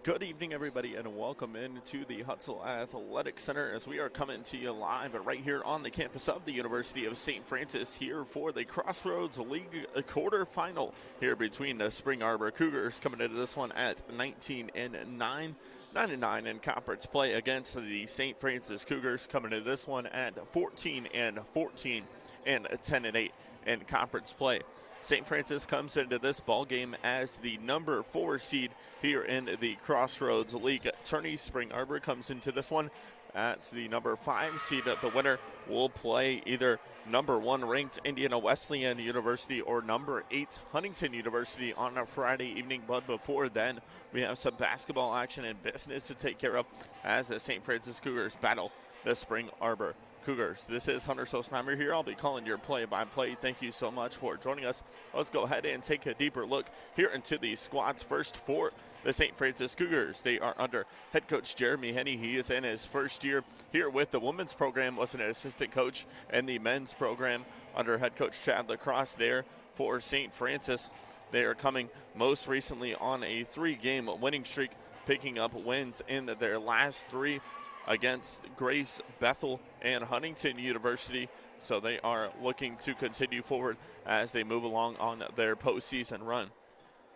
Good evening, everybody, and welcome into the Hutzel Athletic Center as we are coming to you live right here on the campus of the University of St. Francis here for the Crossroads League quarterfinal here between the Spring Arbor Cougars coming into this one at 19-9. 9-9 in conference play against the Saint Francis Cougars coming into this one at 14-14 and 10-8 in conference play. St. Francis comes into this ball game as the number 4 seed here in the Crossroads League tourney. Spring Arbor comes into this one as the number 5 seed. The winner will play either number 1 ranked Indiana Wesleyan University or number 8 Huntington University on a Friday evening. But before then, we have some basketball action and business to take care of as the St. Francis Cougars battle the Spring Arbor Cougars. This is Hunter Sosnheimer here. I'll be calling your play-by-play. Thank you so much for joining us. Let's go ahead and take a deeper look here into the squads. First for the St. Francis Cougars. They are under head coach Jeremy Henney. He is in his first year here with the women's program, was an assistant coach, and the men's program under head coach Chad Lacrosse there for St. Francis. They are coming most recently on a 3-game winning streak, picking up wins in their last 3 against Grace, Bethel, and Huntington University. So they are looking to continue forward as they move along on their postseason run.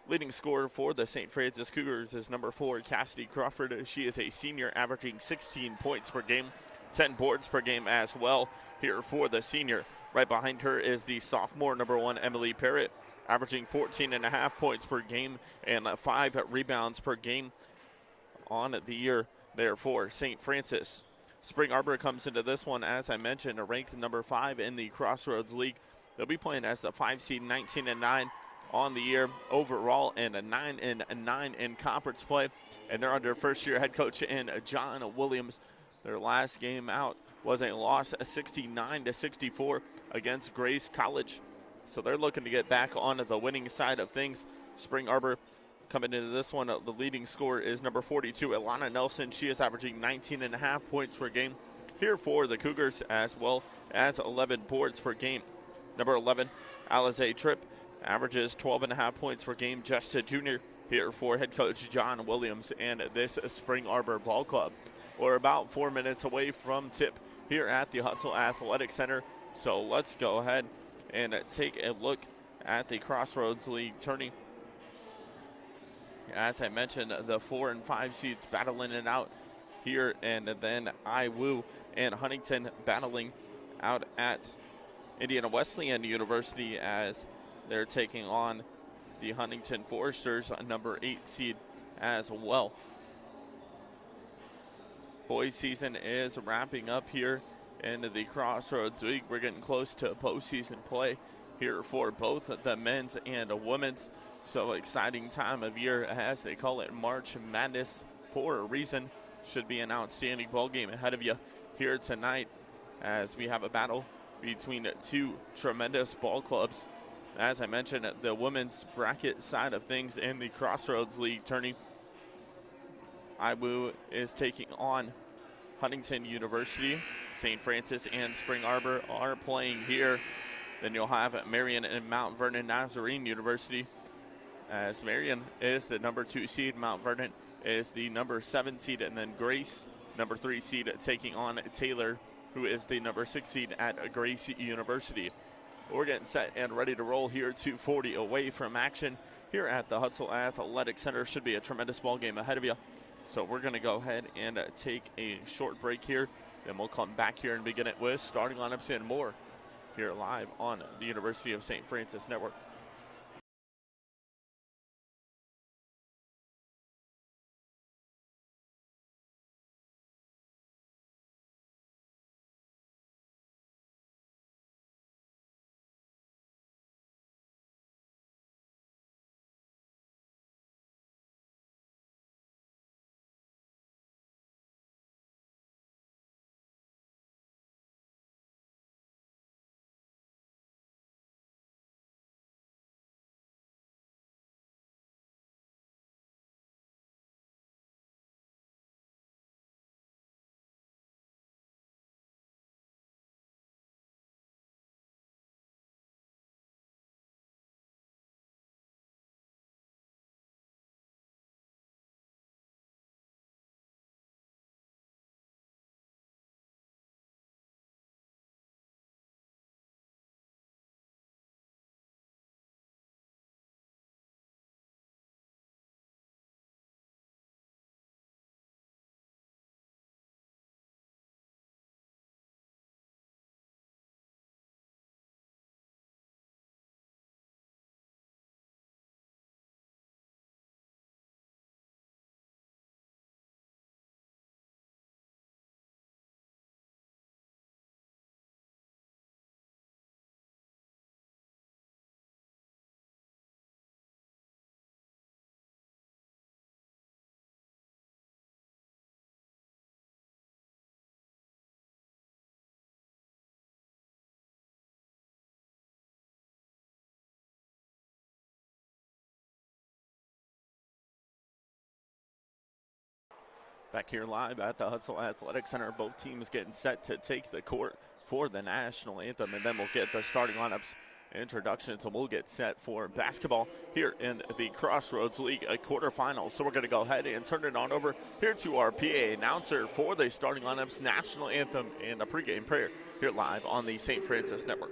Leading scorer for the St. Francis Cougars is number 4, Cassidy Crawford. She is a senior averaging 16 points per game, 10 boards per game as well here for the senior. Right behind her is the sophomore, number 1, Emily Parrott, averaging 14.5 points per game and 5 rebounds per game on the year. Therefore, St. Francis. Spring Arbor comes into this one, as I mentioned, ranked number 5 in the Crossroads League. They'll be playing as the 5 seed, 19-9 on the year overall, and a 9-9 in conference play. And they're under first-year head coach in John Williams. Their last game out was a loss, 69-64 against Grace College. So they're looking to get back onto the winning side of things. Spring Arbor coming into this one, the leading scorer is number 42, Ilana Nelson. She is averaging 19.5 points per game here for the Cougars, as well as 11 boards per game. Number 11, Alize Tripp, averages 12.5 points per game, just a junior here for head coach John Williams and this Spring Arbor Ball Club. We're about 4 minutes away from tip here at the Hutzel Athletic Center, so let's go ahead and take a look at the Crossroads League tourney. As I mentioned, the 4 and 5 seeds battling it out here, and then IWU and Huntington battling out at Indiana Wesleyan University as they're taking on the Huntington Foresters, a number 8 seed as well. Boys season is wrapping up here in the Crossroads League. We're getting close to postseason play here for both the men's and women's. So exciting time of year, as they call it March Madness for a reason. Should be an outstanding ball game ahead of you here tonight as we have a battle between 2 tremendous ball clubs. As I mentioned, the women's bracket side of things in the Crossroads League tourney, IWU is taking on Huntington University. St. Francis and Spring Arbor are playing here. Then you'll have Marion and Mount Vernon Nazarene University, as Marion is the number 2 seed, Mount Vernon is the number 7 seed, and then Grace, number 3 seed, taking on Taylor, who is the number 6 seed at Grace University. We're getting set and ready to roll here, 2:40 away from action here at the Hutzel Athletic Center. Should be a tremendous ball game ahead of you. So we're going to go ahead and take a short break here. Then we'll come back here and begin it with starting lineups and more here live on the University of St. Francis Network. Back here live at the Hutzel Athletic Center, both teams getting set to take the court for the national anthem, and then we'll get the starting lineups introduction, so we'll get set for basketball here in the Crossroads League quarterfinals. So we're going to go ahead and turn it on over here to our PA announcer for the starting lineups, national anthem, and a pregame prayer here live on the St. Francis Network.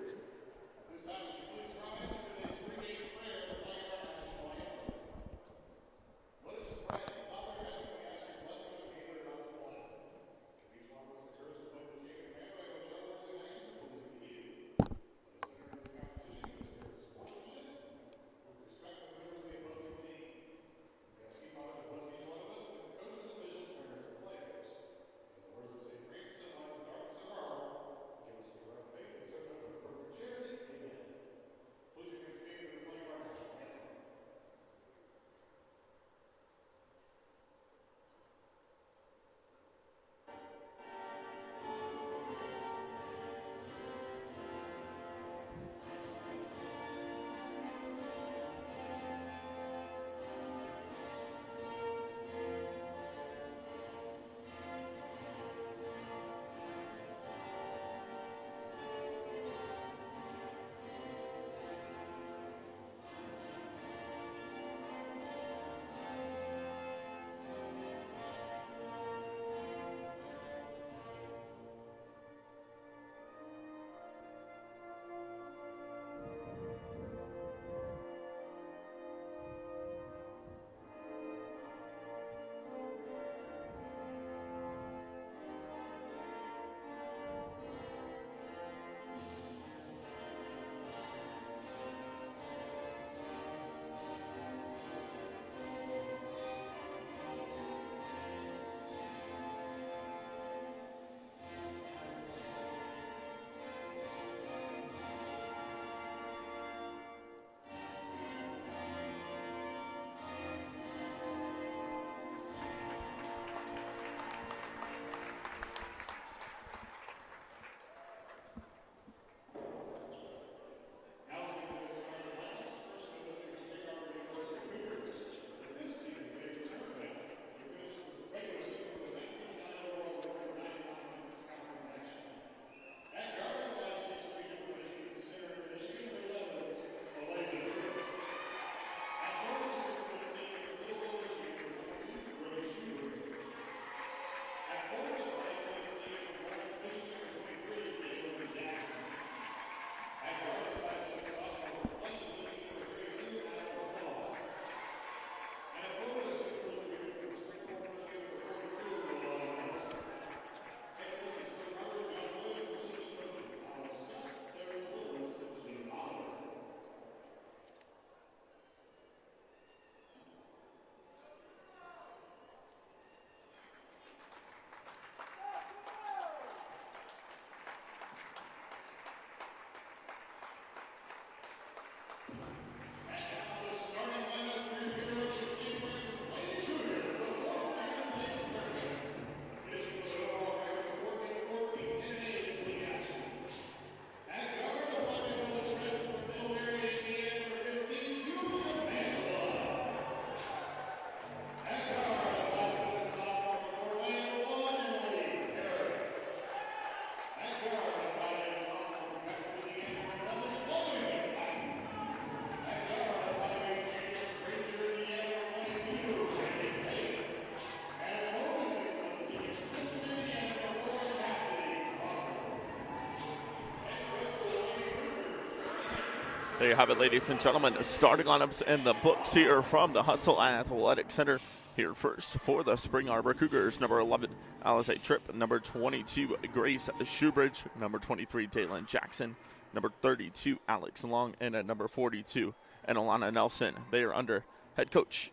There you have it, ladies and gentlemen. Starting lineups in the books here from the Hutzel Athletic Center. Here first for the Spring Arbor Cougars, number 11, Alize Tripp. Number 22, Grace Shoebridge. Number 23, Dalen Jackson. Number 32, Alex Long. And at number 42, and Alana Nelson. They are under head coach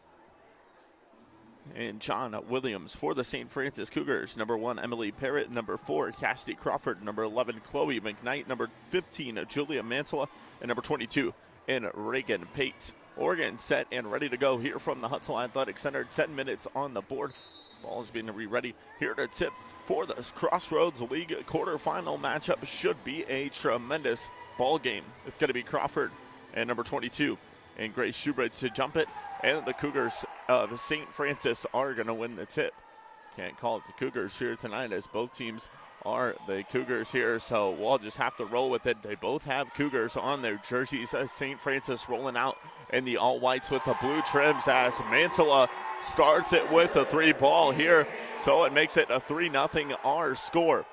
and John Williams. For the St. Francis Cougars, number 1, Emily Parrott. Number 4, Cassidy Crawford. Number 11, Chloe McKnight. Number 15, Julia Mantilla. And number 22, and Reagan Pate. Oregon set and ready to go here from the Hutzel Athletic Center. 10 minutes on the board. Ball's being ready here to tip for this Crossroads League quarterfinal matchup. Should be a tremendous ball game. It's going to be Crawford and number 22 and Grace Shoebridge to jump it. And the Cougars of St. Francis are going to win the tip. Can't call it the Cougars here tonight as both teams are the Cougars here, so we'll just have to roll with it. They both have Cougars on their jerseys. St. Francis rolling out in the all-whites with the blue trims as Mantilla starts it with a 3 ball here, so it makes it a 3-0 our score.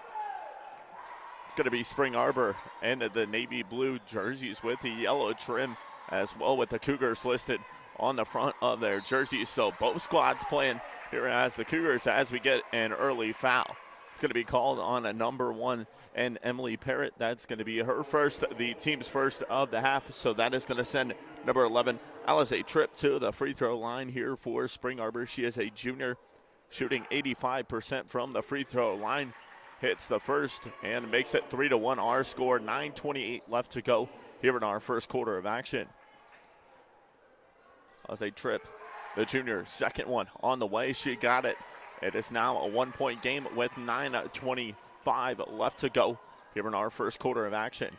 It's going to be Spring Arbor and the navy blue jerseys with the yellow trim as well, with the Cougars listed on the front of their jerseys. So both squads playing here as the Cougars as we get an early foul. It's going to be called on a number 1 and Emily Parrott. That's going to be her first, the team's first of the half. So that is going to send number 11, Alize Tripp, to the free throw line here for Spring Arbor. She is a junior, shooting 85% from the free throw line. Hits the first and makes it 3-1 our score. 9:28 left to go here in our first quarter of action. Alize Tripp, the junior, second one on the way. She got it. It is now a 1-point game with 9:25 left to go here in our first quarter of action.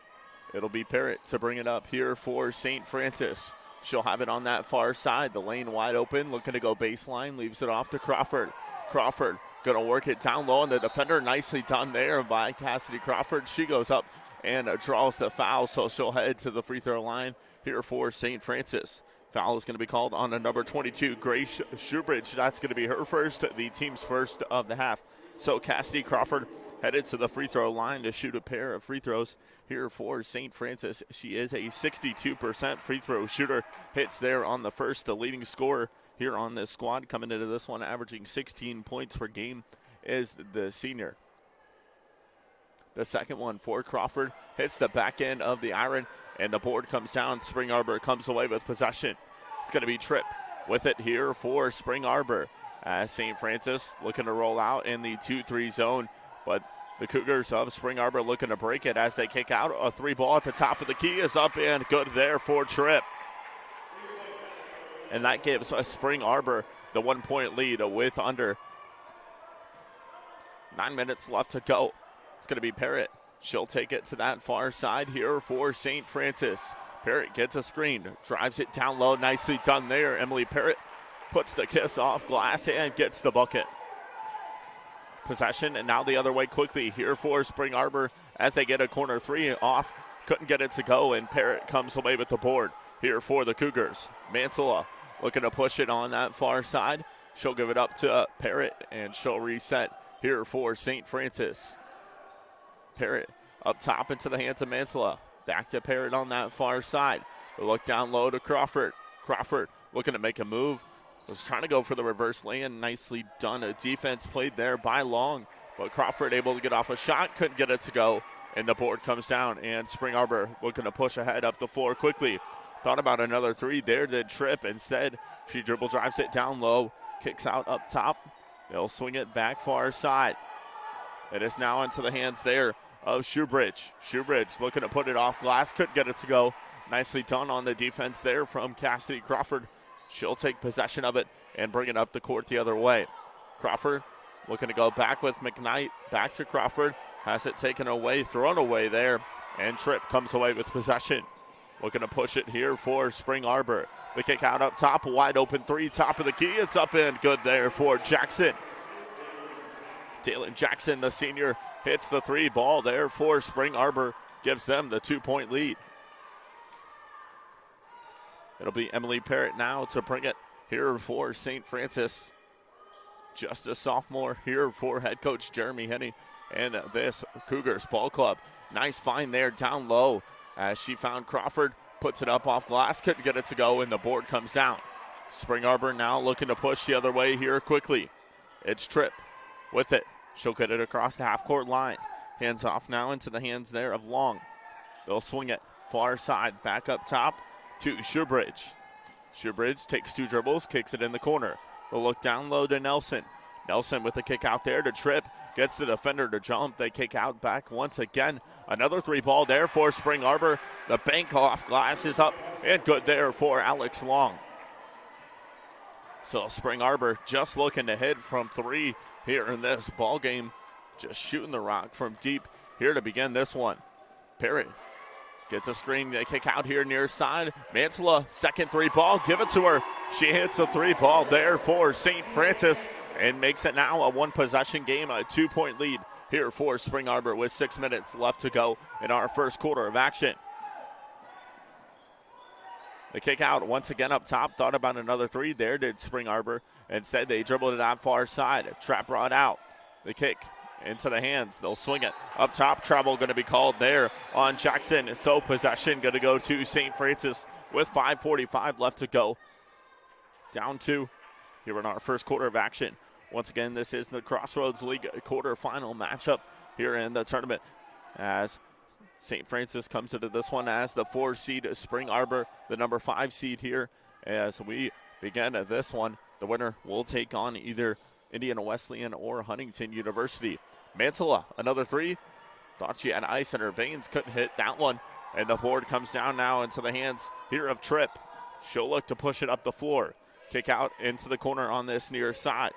It'll be Parrott to bring it up here for St. Francis. She'll have it on that far side. The lane wide open, looking to go baseline, leaves it off to Crawford. Crawford going to work it down low, and the defender nicely done there by Cassidy Crawford. She goes up and draws the foul, so she'll head to the free throw line here for St. Francis. Foul is going to be called on a number 22, Grace Shoebridge. That's going to be her first, the team's first of the half. So Cassidy Crawford headed to the free throw line to shoot a pair of free throws here for St. Francis. She is a 62% free throw shooter. Hits there on the first, the leading scorer here on this squad, coming into this one, averaging 16 points per game, is the senior. The second one for Crawford hits the back end of the iron, and the board comes down. Spring Arbor comes away with possession. It's going to be Tripp with it here for Spring Arbor. As St. Francis looking to roll out in the 2-3 zone, but the Cougars of Spring Arbor looking to break it as they kick out. A 3-ball at the top of the key is up and good there for Tripp. And that gives Spring Arbor the 1-point lead with under 9 minutes left to go. It's going to be Parrott. She'll take it to that far side here for St. Francis. Parrott gets a screen, drives it down low. Nicely done there. Emily Parrott puts the kiss off glass and gets the bucket. Possession, and now the other way quickly here for Spring Arbor as they get a corner 3 off. Couldn't get it to go, and Parrott comes away with the board here for the Cougars. Mantilla looking to push it on that far side. She'll give it up to Parrott, and she'll reset here for St. Francis. Parrott up top into the hands of Mantilla. Back to Parrott on that far side. We'll look down low to Crawford. Crawford looking to make a move. Was trying to go for the reverse lay-in. Nicely done. A defense played there by Long, but Crawford able to get off a shot. Couldn't get it to go, and the board comes down, and Spring Arbor looking to push ahead up the floor quickly. Thought about another 3 there, did Tripp. Instead, she dribble drives it down low, kicks out up top. They'll swing it back far side. It is now into the hands there of Shoebridge. Shoebridge looking to put it off glass, couldn't get it to go. Nicely done on the defense there from Cassidy Crawford. She'll take possession of it and bring it up the court the other way. Crawford looking to go back with McKnight. Back to Crawford. Has it taken away, thrown away there. And Tripp comes away with possession. Looking to push it here for Spring Arbor. The kick out up top, wide open 3, top of the key. It's up and good there for Jackson. Dalen Jackson, the senior, hits the 3-ball there for Spring Arbor. Gives them the 2-point lead. It'll be Emily Parrott now to bring it here for St. Francis. Just a sophomore here for head coach Jeremy Henney and this Cougars ball club. Nice find there down low as she found Crawford, puts it up off glass, couldn't get it to go, and the board comes down. Spring Arbor now looking to push the other way here quickly. It's Tripp with it. She'll get it across the half-court line. Hands off now into the hands there of Long. They'll swing it far side, back up top to Shoebridge. Shoebridge takes 2 dribbles, kicks it in the corner. They'll look down low to Nelson. Nelson with a kick out there to Tripp. Gets the defender to jump. They kick out back once again. Another 3-ball there for Spring Arbor. The bank off glass is up and good there for Alex Long. So Spring Arbor just looking to hit from 3 here in this ball game. Just shooting the rock from deep here to begin this one. Parrott gets a screen, they kick out here near side. Mantilla, second 3-ball, give it to her. She hits a 3-ball there for St. Francis, and makes it now a one-possession game, a 2-point lead here for Spring Arbor with 6 minutes left to go in our first quarter of action. The kick out once again up top. Thought about another three. There did Spring Arbor. Instead, they dribbled it out far side. Trap brought out. The kick into the hands. They'll swing it up top. Travel going to be called there on Jackson. So possession going to go to St. Francis with 5:45 left to go. Down 2 here in our first quarter of action. Once again, this is the Crossroads League quarterfinal matchup here in the tournament as St. Francis comes into this one as the 4 seed. Spring Arbor, the number 5 seed here. As we begin this one, the winner will take on either Indiana Wesleyan or Huntington University. Mansella, another three. Thought she had ice in her veins, couldn't hit that one. And the board comes down now into the hands here of Tripp. She'll look to push it up the floor. Kick out into the corner on this near side.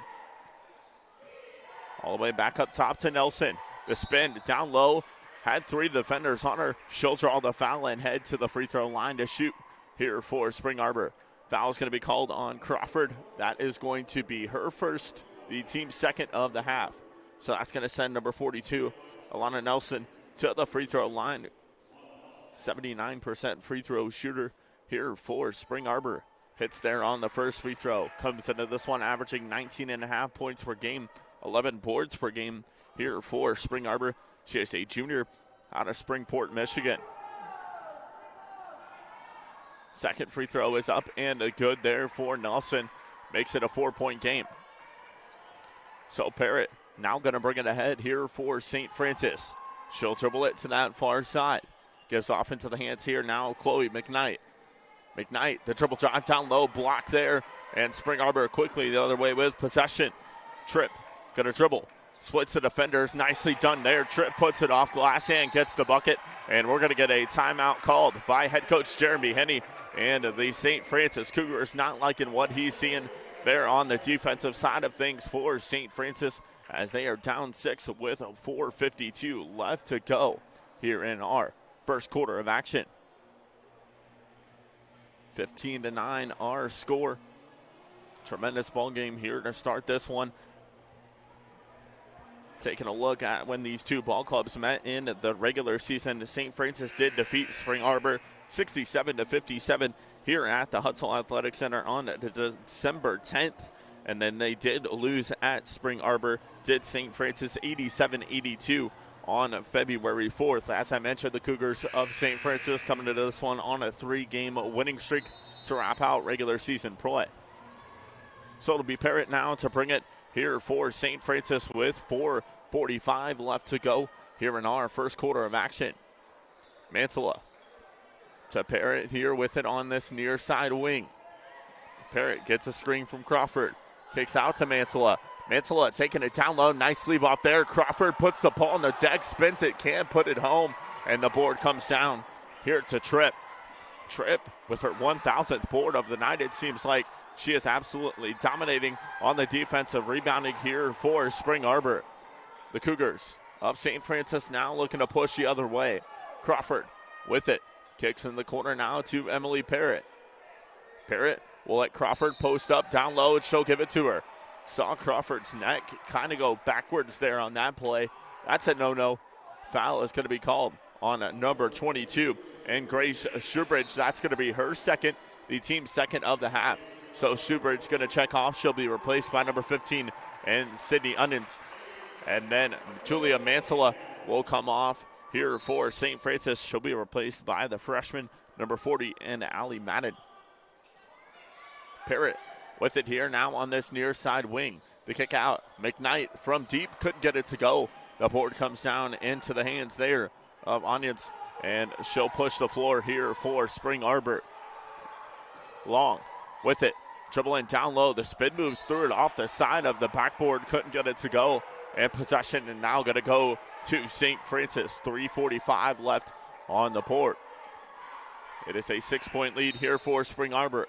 All the way back up top to Nelson. The spin down low. Had 3 defenders on her. She'll draw the foul and head to the free throw line to shoot here for Spring Arbor. Foul's going to be called on Crawford. That is going to be her first, the team's second of the half. So that's going to send number 42, Alana Nelson, to the free throw line. 79% free throw shooter here for Spring Arbor. Hits there on the first free throw. Comes into this one averaging 19.5 points per game, 11 boards per game here for Spring Arbor. She is a junior out of Springport, Michigan. Second free throw is up and a good there for Nelson. Makes it a 4-point game. So Parrott now going to bring it ahead here for St. Francis. She'll dribble it to that far side. Gives off into the hands here now, Chloe McKnight. McKnight, the dribble drive down low, block there. And Spring Arbor quickly the other way with possession. Tripp going to dribble. Splits the defenders, nicely done there. Tripp puts it off glass and gets the bucket. And we're going to get a timeout called by head coach Jeremy Henney. And the St. Francis Cougars not liking what he's seeing there on the defensive side of things for St. Francis as they are down 6 with 4:52 left to go here in our first quarter of action. 15-9 our score. Tremendous ball game here to start this one. Taking a look at when these two ball clubs met in the regular season, St. Francis did defeat Spring Arbor 67-57 here at the Hutzel Athletic Center on December 10th. And then they did lose at Spring Arbor, did St. Francis 87-82 on February 4th. As I mentioned, the Cougars of St. Francis coming to this one on a 3-game winning streak to wrap out regular season play. So it'll be Parrott now to bring it here for St. Francis with 4:45 left to go here in our first quarter of action. Mansella to Parrott here with it on this near side wing. Parrott gets a screen from Crawford. Kicks out to Mansella. Mansella taking it down low. Nice leave off there. Crawford puts the ball on the deck, spins it, can't put it home. And the board comes down here to Tripp. Tripp with her 1,000th board of the night, it seems like. She is absolutely dominating on the defensive rebounding here for Spring Arbor. The Cougars of St. Francis now looking to push the other way. Crawford with it. Kicks in the corner now to Emily Parrott. Parrott will let Crawford post up down low and she'll give it to her. Saw Crawford's neck kind of go backwards there on that play. That's a no-no. Foul is going to be called on number 22. And Grace Shoebridge, that's going to be her second, the team's second of the half. So Shoebridge going to check off. She'll be replaced by number 15 and Sydney Onions. And then Julia Mansella will come off here for St. Francis. She'll be replaced by the freshman, number 40, and Allie Madden. Parrott with it here now on this near side wing. The kick out. McKnight from deep, couldn't get it to go. The board comes down into the hands there of Onions. And she'll push the floor here for Spring Arbor. Long with it. Dribbling down low. The spin moves through it off the side of the backboard. Couldn't get it to go. And possession and now going to go to St. Francis. 3:45 left on the board. It is a 6-point lead here for Spring Arbor.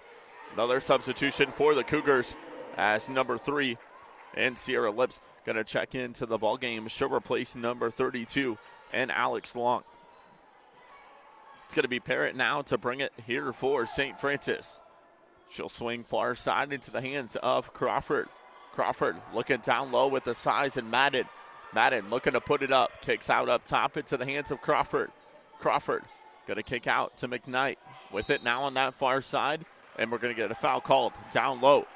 Another substitution for the Cougars as number 3 and Sierra Lips going to check into the ball game. She'll replace number 32 and Alex Long. It's going to be Parrott now to bring it here for St. Francis. She'll swing far side into the hands of Crawford. Crawford looking down low with the size, and Madden looking to put it up. Kicks out up top into the hands of Crawford. Crawford going to kick out to McKnight. With it now on that far side, and we're going to get a foul called down low.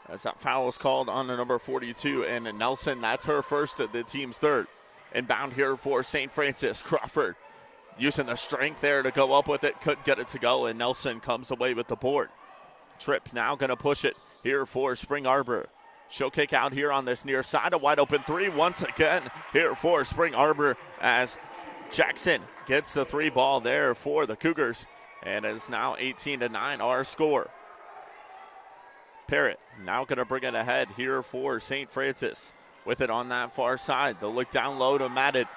As that foul is called on the number 42, and Nelson, that's her first, the team's third. Inbound here for St. Francis. Crawford using the strength there to go up with it, couldn't get it to go, and Nelson comes away with the board. Tripp now going to push it here for Spring Arbor. She'll kick out here on this near side. A wide open three once again here for Spring Arbor as Jackson gets the three ball there for the Cougars. And it's now 18-9 our score. Parrott now going to bring it ahead here for St. Francis. With it on that far side. They'll look down low to Madden.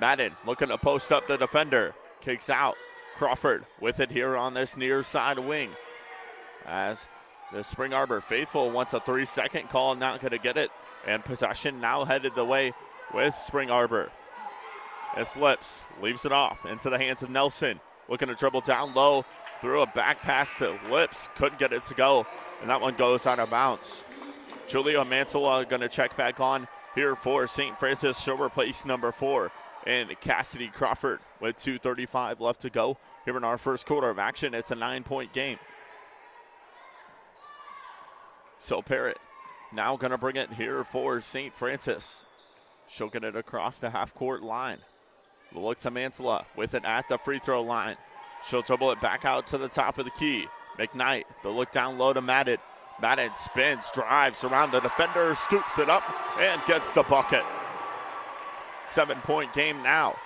Madden looking to post up the defender. Kicks out. Crawford with it here on this near side wing. As the Spring Arbor faithful wants a 3-second call, not going to get it. And possession now headed the way with Spring Arbor. It's Lips, leaves it off into the hands of Nelson. Looking to dribble down low, threw a back pass to Lips, couldn't get it to go, and that one goes out of bounds. Julia Mansella going to check back on here for St. Francis. She'll replace number 4, and Cassidy Crawford with 2:35 left to go here in our first quarter of action. It's a 9-point game. So Parrott now going to bring it here for St. Francis. She'll get it across the half-court line. We'll look to Mansella with it at the free throw line. She'll dribble it back out to the top of the key. McKnight, they'll look down low to Madden. Madden spins, drives around the defender, scoops it up, and gets the bucket. 7-point game now.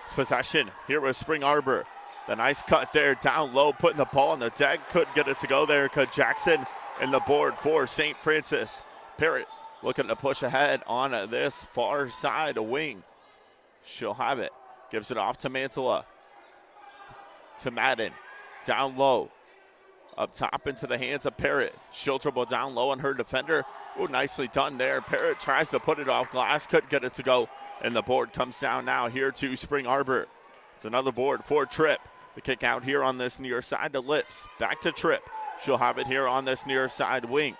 It's possession here with Spring Arbor. The nice cut there down low, putting the ball on the deck. Couldn't get it to go there because Jackson and the board for St. Francis. Parrott looking to push ahead on this far side wing. She'll have it. Gives it off to Mansella. To Madden. Down low. Up top into the hands of Parrott. She'll dribble down low on her defender. Oh, nicely done there. Parrott tries to put it off glass. Couldn't get it to go. And the board comes down now here to Spring Arbor. It's another board for Tripp. The kick out here on this near side to Lips. Back to Tripp. She'll have it here on this near side wing.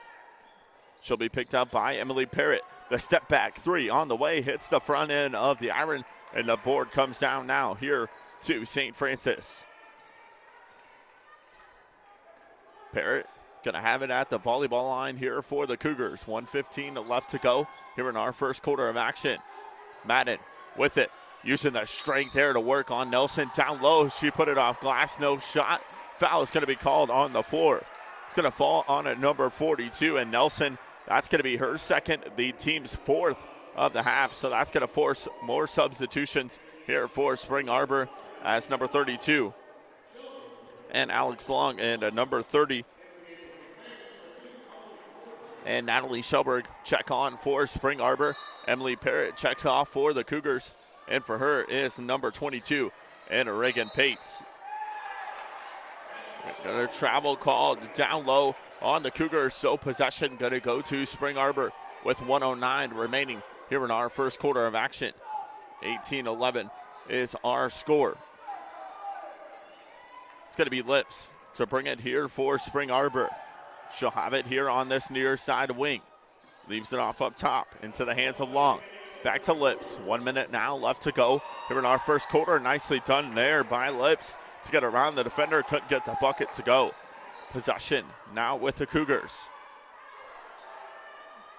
She'll be picked up by Emily Parrott. The step back three on the way. Hits the front end of the iron. And the board comes down now here to St. Francis. Parrott going to have it at the volleyball line here for the Cougars. 1:15 left to go here in our first quarter of action. Madden with it, using the strength there to work on Nelson. Down low, she put it off glass, no shot. Foul is going to be called on the floor. It's going to fall on at number 42, and Nelson, that's going to be her second, the team's fourth of the half. So that's going to force more substitutions here for Spring Arbor as number 32. And Alex Long and number 30. And Natalie Shelberg check on for Spring Arbor. Emily Parrott checks off for the Cougars. And for her is number 22, and Reagan Pates. Another travel call down low on the Cougars. So possession going to go to Spring Arbor with 1:09 remaining here in our first quarter of action. 18-11 is our score. It's going to be Lips to bring it here for Spring Arbor. She'll have it here on this near side wing. Leaves it off up top into the hands of Long. Back to Lips. 1 minute now left to go here in our first quarter. Nicely done there by Lips to get around the defender. Couldn't get the bucket to go. Possession now with the Cougars.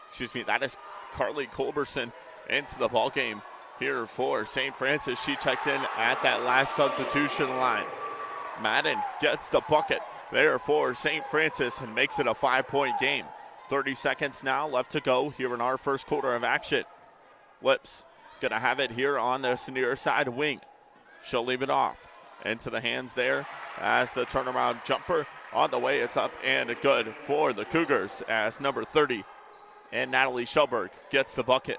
Excuse me, that is Carly Culberson into the ball game here for St. Francis. She checked in at that last substitution line. Madden gets the bucket there for St. Francis and makes it a 5-point game. 30 seconds now left to go here in our first quarter of action. Lips gonna have it here on this near side wing. She'll leave it off into the hands there as the turnaround jumper on the way. It's up and good for the Cougars as number 30 and Natalie Shelberg gets the bucket.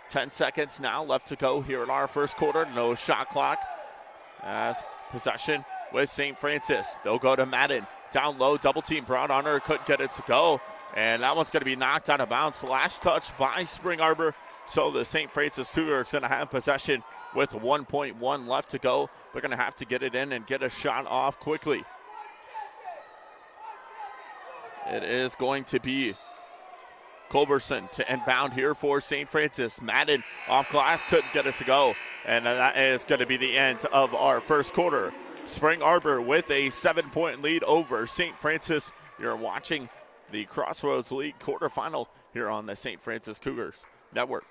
10 seconds now left to go here in our first quarter. No shot clock as possession with St. Francis. They'll go to Madden. Down low, double team brought on her. Couldn't get it to go. And that one's going to be knocked out of bounds. Last touch by Spring Arbor. So the St. Francis Cougars going to have possession with 1.1 left to go. They're going to have to get it in and get a shot off quickly. It is going to be Culberson to inbound here for St. Francis. Madden off glass, couldn't get it to go. And that is going to be the end of our first quarter. Spring Arbor with a 7-point lead over St. Francis. You're watching the Crossroads League quarterfinal here on the St. Francis Cougars Network.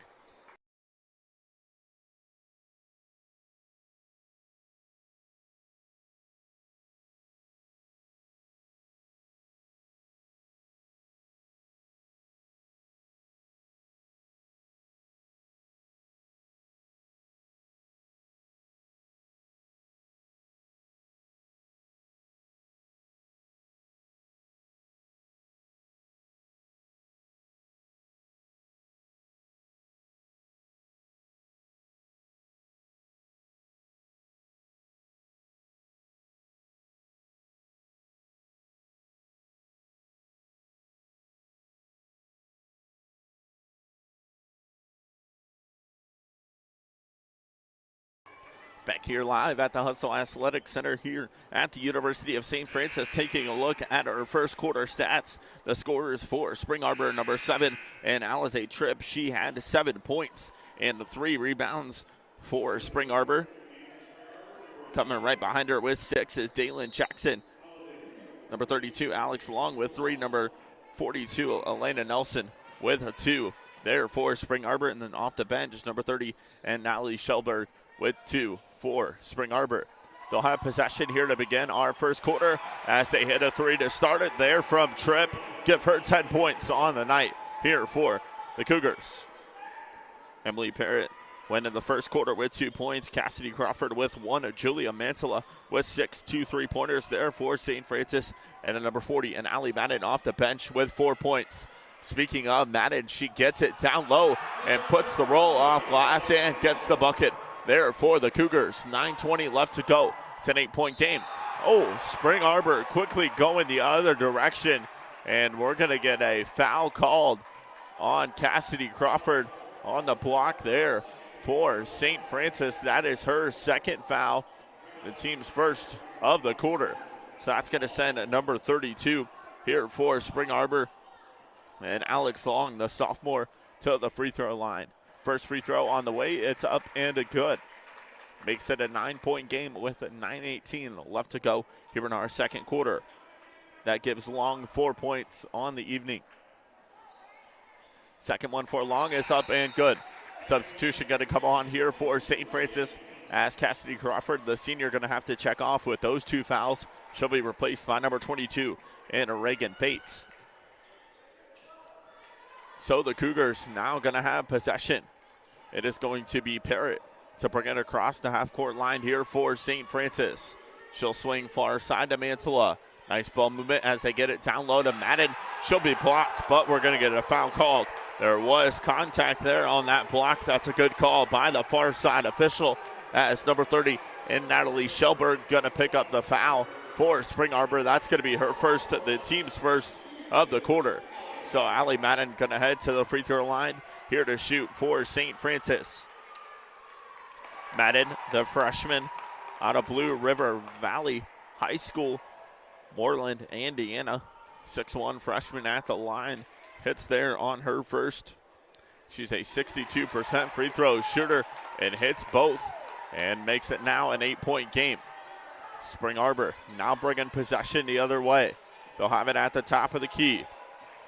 Back here live at the Hustle Athletic Center here at the University of St. Francis, taking a look at our first quarter stats. The scorers for Spring Arbor, number 7, and Alize Tripp. She had 7 points and 3 rebounds for Spring Arbor. Coming right behind her with 6 is Dalen Jackson. Number 32, Alex Long with 3. Number 42, Elena Nelson with 2 there for Spring Arbor. And then off the bench, number 30, and Natalie Shelberg with 2 for Spring Arbor. They'll have possession here to begin our first quarter as they hit a 3 to start it there from Tripp. Give her 10 points on the night here for the Cougars. Emily Parrott went in the first quarter with 2 points. Cassidy Crawford with 1. Julia Mansella with 6, 2 3-pointers there for St. Francis. And then number 40, and Allie Madden off the bench with 4 points. Speaking of Madden, she gets it down low and puts the roll off glass and gets the bucket there for the Cougars. 9:20 left to go. It's an 8-point game. Oh, Spring Arbor quickly going the other direction, and we're going to get a foul called on Cassidy Crawford on the block there for St. Francis. That is her second foul, the team's first of the quarter. So that's going to send a number 32 here for Spring Arbor, and Alex Long, the sophomore, to the free throw line. First free throw on the way, it's up and good. Makes it a 9-point game with 9:18 left to go here in our second quarter. That gives Long 4 points on the evening. Second one for Long is up and good. Substitution going to come on here for St. Francis as Cassidy Crawford, the senior, going to have to check off with those 2 fouls. She'll be replaced by number 22 and Reagan Bates. So the Cougars now going to have possession. It is going to be Parrott to bring it across the half-court line here for St. Francis. She'll swing far side to Mansella. Nice ball movement as they get it down low to Madden. She'll be blocked, but we're going to get a foul called. There was contact there on that block. That's a good call by the far side official as number 30 and Natalie Shelberg going to pick up the foul for Spring Arbor. That's going to be her first, the team's first of the quarter. So Allie Madden going to head to the free throw line here to shoot for St. Francis. Madden, the freshman out of Blue River Valley High School, Moreland, Indiana. 6'1" freshman at the line. Hits there on her first. She's a 62% free throw shooter and hits both and makes it now an 8-point game. Spring Arbor now bringing possession the other way. They'll have it at the top of the key.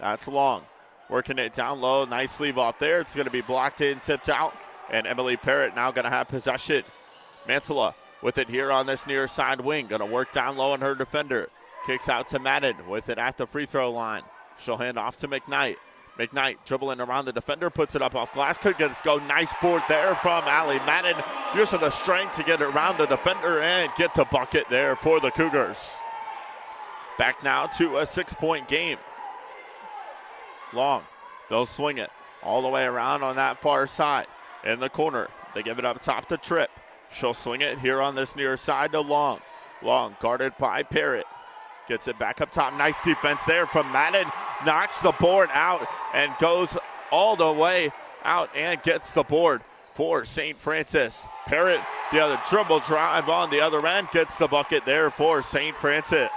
That's Long. Working it down low. Nice leave off there. It's going to be blocked in, tipped out. And Emily Parrott now going to have possession. Mansella with it here on this near side wing. Going to work down low on her defender. Kicks out to Madden with it at the free throw line. She'll hand off to McKnight. McKnight dribbling around the defender. Puts it up off glass. Could get it go. Nice board there from Allie Madden. Using the strength to get it around the defender and get the bucket there for the Cougars. Back now to a 6-point game. Long, they'll swing it all the way around on that far side. In the corner, they give it up top to Tripp. She'll swing it here on this near side to Long. Long guarded by Parrott. Gets it back up top. Nice defense there from Madden. Knocks the board out and goes all the way out and gets the board for St. Francis. Parrott, the other dribble drive on the other end, gets the bucket there for St. Francis.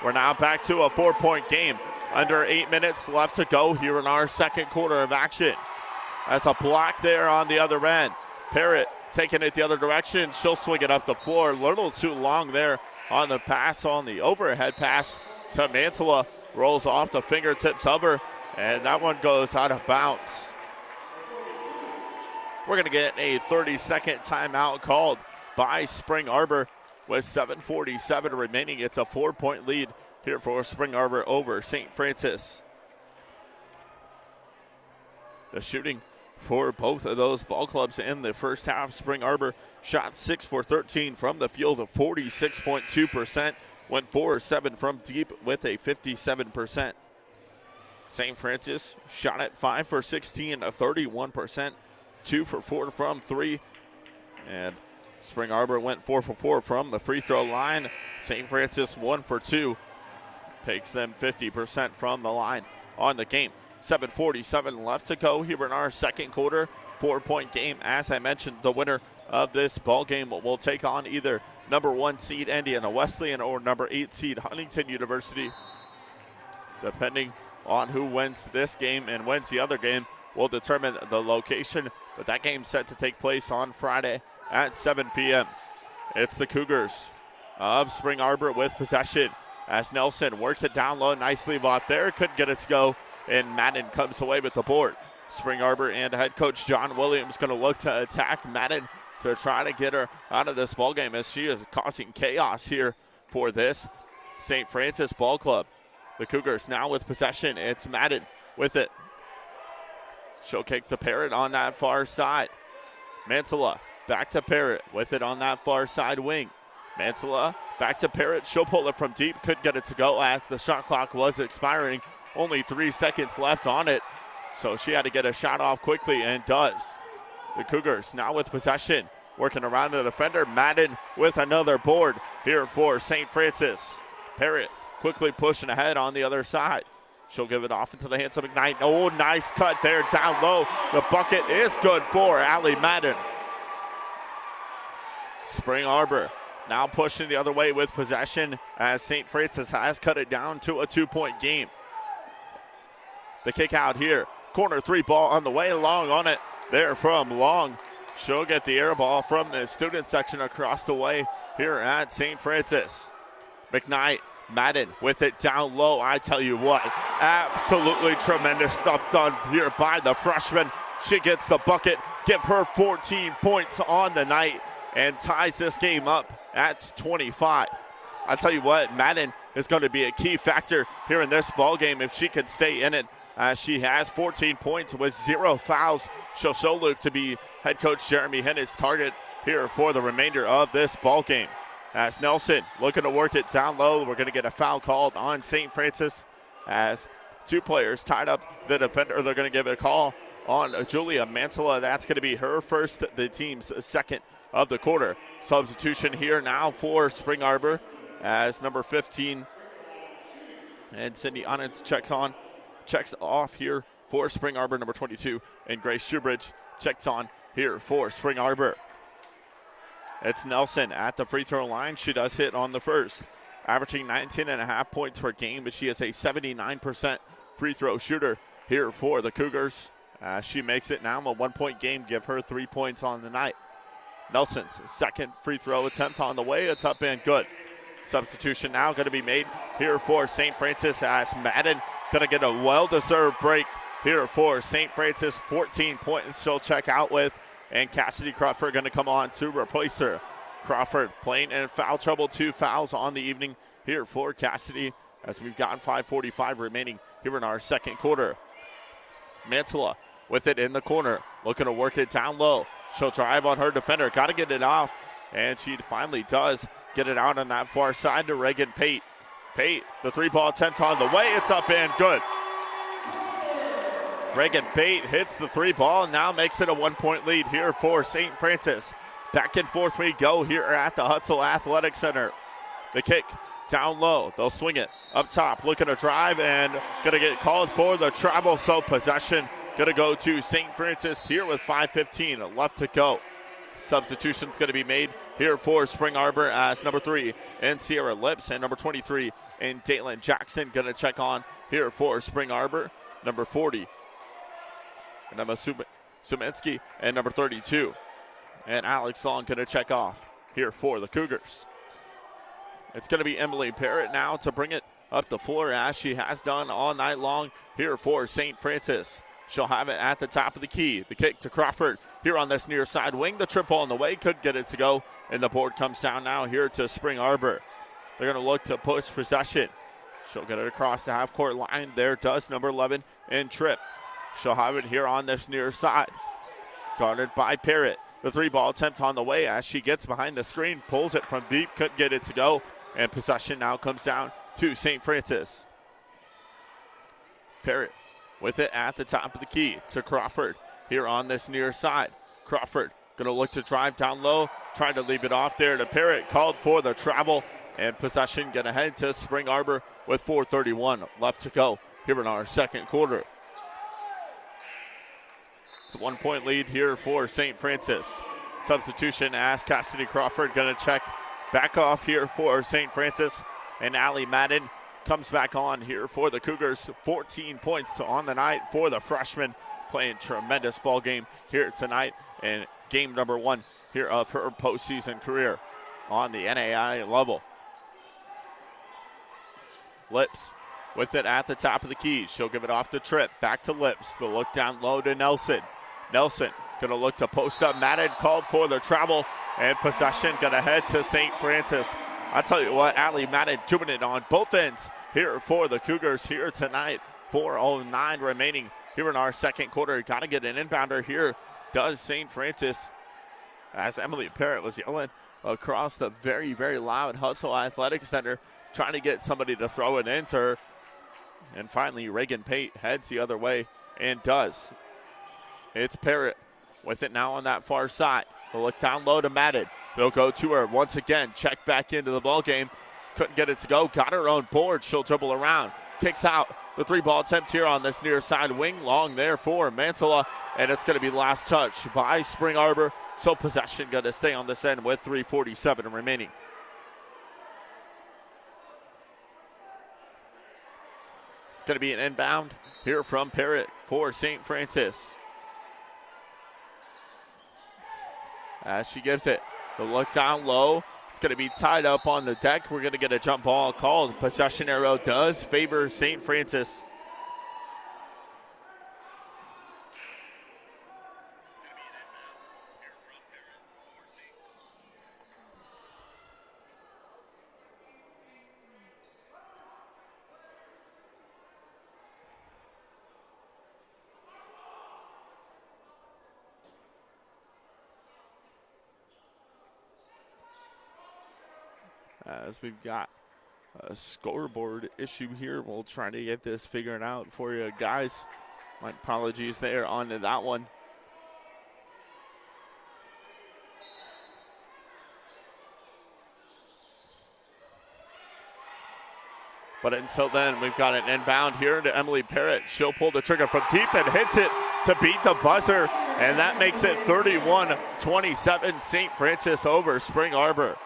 We're now back to a 4-point game. Under 8 minutes left to go here in our second quarter of action. As a block there on the other end. Parrott taking it the other direction. She'll swing it up the floor. A little too long there on the pass, on the overhead pass to Mantilla. Rolls off the fingertips of her, and that one goes out of bounds. We're going to get a 30-second timeout called by Spring Arbor with 7:47 remaining. It's a 4-point lead here for Spring Arbor over St. Francis. The shooting for both of those ball clubs in the first half. Spring Arbor shot 6 for 13 from the field of 46.2%. Went 4-7 from deep with a 57%. St. Francis shot at 5 for 16, a 31%. 2 for 4 from 3. And Spring Arbor went 4 for 4 from the free throw line. St. Francis 1 for 2. Takes them 50% from the line on the game. 7:47 left to go here in our second quarter. 4-point game. As I mentioned, the winner of this ball game will take on either number 1 seed Indiana Wesleyan or number 8 seed Huntington University. Depending on who wins this game and wins the other game will determine the location. But that game's set to take place on Friday at 7 p.m. It's the Cougars of Spring Arbor with possession as Nelson works it down low. Nice leave off there. Couldn't get it to go. And Madden comes away with the board. Spring Arbor and head coach John Williams going to look to attack Madden to try to get her out of this ball game as she is causing chaos here for this St. Francis ball club. The Cougars now with possession. It's Madden with it. She'll kick to Parrott on that far side. Mantilla back to Parrott with it on that far side wing. Mantilla back to Parrott. She'll pull it from deep. Couldn't get it to go as the shot clock was expiring. Only 3 seconds left on it. So she had to get a shot off quickly and does. The Cougars now with possession. Working around the defender. Madden with another board here for St. Francis. Parrott quickly pushing ahead on the other side. She'll give it off into the hands of McKnight. Oh, nice cut there down low. The bucket is good for Allie Madden. Spring Arbor now pushing the other way with possession as St. Francis has cut it down to a 2-point game. The kick out here. Corner 3 ball on the way. Long on it there from Long. She'll get the air ball from the student section across the way here at St. Francis. McKnight. Madden with it down low. I tell you what, absolutely tremendous stuff done here by the freshman. She gets the bucket, give her 14 points on the night, and ties this game up at 25. I tell you what, Madden is going to be a key factor here in this ball game if she can stay in it. She has 14 points with 0 fouls. She'll look to be head coach Jeremy Hennett's target here for the remainder of this ball game. As Nelson looking to work it down low. We're going to get a foul called on St. Francis as 2 players tied up the defender. They're going to give a call on Julia Mantilla. That's going to be her first, the team's second of the quarter. Substitution here now for Spring Arbor as number 15 and Cindy Onitz checks off here for Spring Arbor. Number 22 and Grace Shoebridge checks on here for Spring Arbor. It's Nelson at the free throw line. She does hit on the first, averaging 19.5 points per game, but she is a 79% free throw shooter here for the Cougars. She makes it now a 1-point game, give her 3 points on the night. Nelson's second free throw attempt on the way. It's up and good. Substitution now going to be made here for St. Francis as Madden going to get a well-deserved break here for St. Francis. 14 points she'll check out with. And Cassidy Crawford going to come on to replace her. Crawford playing in foul trouble. 2 fouls on the evening here for Cassidy as we've got 5:45 remaining here in our second quarter. Mantilla with it in the corner. Looking to work it down low. She'll drive on her defender. Got to get it off. And she finally does get it out on that far side to Reagan Pate. Pate, the 3-ball attempt on the way. It's up and good. Reagan Pate hits the 3-ball and now makes it a 1-point lead here for St. Francis. Back and forth we go here at the Hutzel Athletic Center. The kick down low. They'll swing it up top. Looking to drive and going to get called for the travel. So possession going to go to St. Francis here with 5:15 left to go. Substitution's going to be made here for Spring Arbor as number 3 and Sierra Lips and number 23 and Dalen Jackson going to check on here for Spring Arbor. Number 40 and Emma Suminski and number 32. And Alex Long going to check off here for the Cougars. It's going to be Emily Parrott now to bring it up the floor as she has done all night long here for St. Francis. She'll have it at the top of the key. The kick to Crawford here on this near side wing. The triple on the way, could get it to go. And the board comes down now here to Spring Arbor. They're going to look to push possession. She'll get it across the half-court line. There does number 11 and Tripp. She'll have it here on this near side. Guarded by Parrott. The 3-ball attempt on the way as she gets behind the screen. Pulls it from deep, couldn't get it to go. And possession now comes down to St. Francis. Parrott with it at the top of the key to Crawford here on this near side. Crawford going to look to drive down low, trying to leave it off there to Parrott, called for the travel, and possession going to head to Spring Arbor with 4:31 left to go here in our second quarter. It's a 1-point lead here for St. Francis. Substitution as Cassidy Crawford going to check back off here for St. Francis, and Allie Madden comes back on here for the Cougars. 14 points on the night for the freshman, playing tremendous ball game here tonight, and game number 1 here of her postseason career on the NAIA level. Lips with it at the top of the key. She'll give it off to Tripp, back to Lips. The look down low to Nelson. Nelson going to look to post up. Madden called for the travel, and possession going to head to St. Francis. I'll tell you what, Allie Madden doing it on both ends here for the Cougars here tonight. 4:09 remaining here in our second quarter. Got to get an inbounder here. Does St. Francis, as Emily Parrott was yelling across the very, very loud Hustle Athletic Center, trying to get somebody to throw it into her. And finally, Reagan Pate heads the other way and does. It's Parrott with it now on that far side. They'll look down low to Madden. They'll go to her once again. Check back into the ball game. Couldn't get it to go. Got her own board. She'll dribble around. Kicks out. The 3-ball attempt here on this near side wing. Long there for Mantilla. And it's going to be last touch by Spring Arbor. So possession going to stay on this end with 3:47 remaining. It's going to be an inbound here from Parrott for St. Francis. As she gives it. The look down low. It's going to be tied up on the deck. We're going to get a jump ball called. Possession arrow does favor St. Francis. As we've got a scoreboard issue here, we'll try to get this figured out for you guys. My apologies there on to that one. But until then, we've got an inbound here to Emily Parrott. She'll pull the trigger from deep and hits it to beat the buzzer. And that makes it 31-27, St. Francis over Spring Arbor.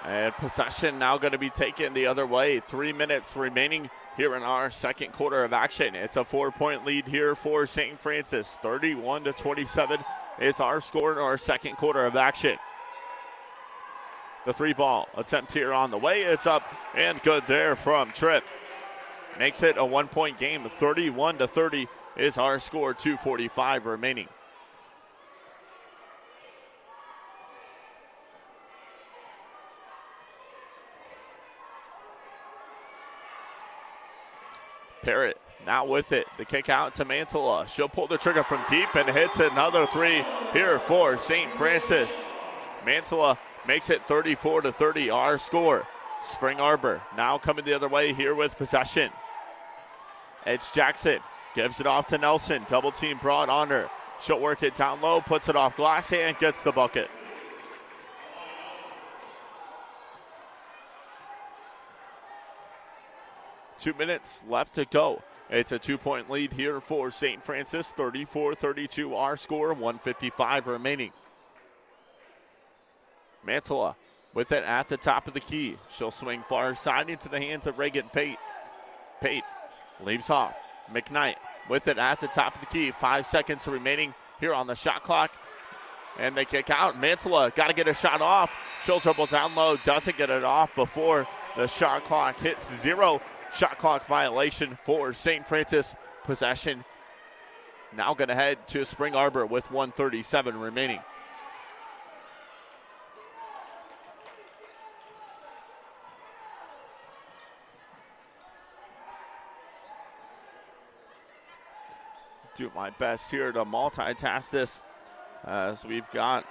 And possession now going to be taken the other way. 3 minutes remaining here in our second quarter of action. It's a 4-point lead here for St. Francis. 31-27 is our score in our second quarter of action. The 3-ball attempt here on the way. It's up and good there from Tripp. Makes it a 1-point game. 31-30 is our score. 2:45 remaining. Parrott now with it. The kick out to Mantilla. She'll pull the trigger from deep and hits another 3 here for St. Francis. Mantilla makes it 34-30 our score. Spring Arbor now coming the other way here with possession. It's Jackson, gives it off to Nelson, double team brought on her. She'll work it down low, puts it off glass and gets the bucket. Two minutes left to go. It's a 2-point lead here for St. Francis, 34-32 our score, 1:55 remaining. Mantilla with it at the top of the key. She'll swing far side into the hands of Reagan Pate. Pate leaves off. McKnight with it at the top of the key. 5 seconds remaining here on the shot clock. And they kick out. Mantilla got to get a shot off. She'll dribble down low. Doesn't get it off before the shot clock hits zero. Shot clock violation for St. Francis. Possession now going to head to Spring Arbor with 1:37 remaining. Do my best here to multitask this as we've got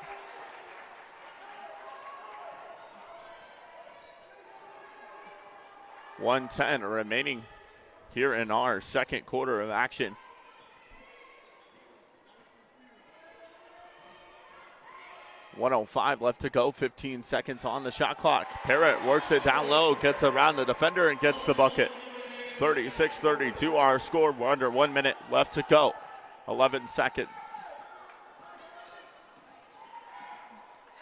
.110 remaining here in our second quarter of action. .105 left to go, 15 seconds on the shot clock. Parrott works it down low, gets around the defender and gets the bucket. 36-32 our score. We're under 1 minute left to go. 11 seconds.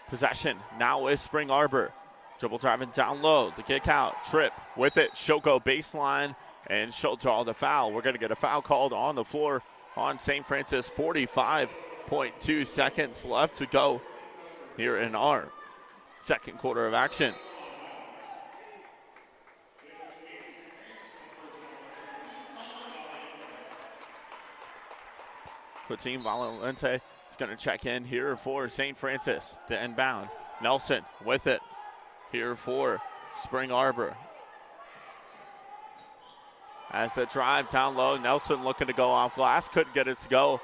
Possession now is Spring Arbor. Dribble driving down low. The kick out. Trip with it. She'll go baseline and she'll draw the foul. We're going to get a foul called on the floor on St. Francis. 45.2 seconds left to go here in our second quarter of action. Team Valente is going to check in here for St. Francis. The inbound. Nelson with it here for Spring Arbor. As the drive down low, Nelson looking to go off glass. Couldn't get it to go.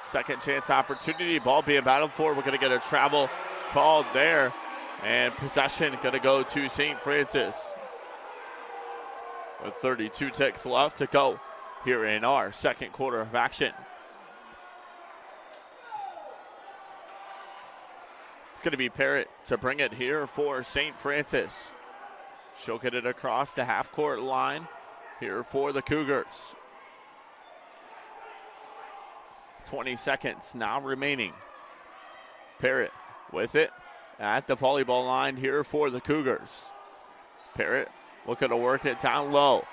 Second chance opportunity. Ball being battled for. We're going to get a travel called there. And possession going to go to St. Francis. With 32 ticks left to go here in our second quarter of action. It's going to be Parrott to bring it here for St. Francis. She'll get it across the half-court line here for the Cougars. 20 seconds now remaining. Parrott with it at the volleyball line here for the Cougars. Parrott looking to work it down low.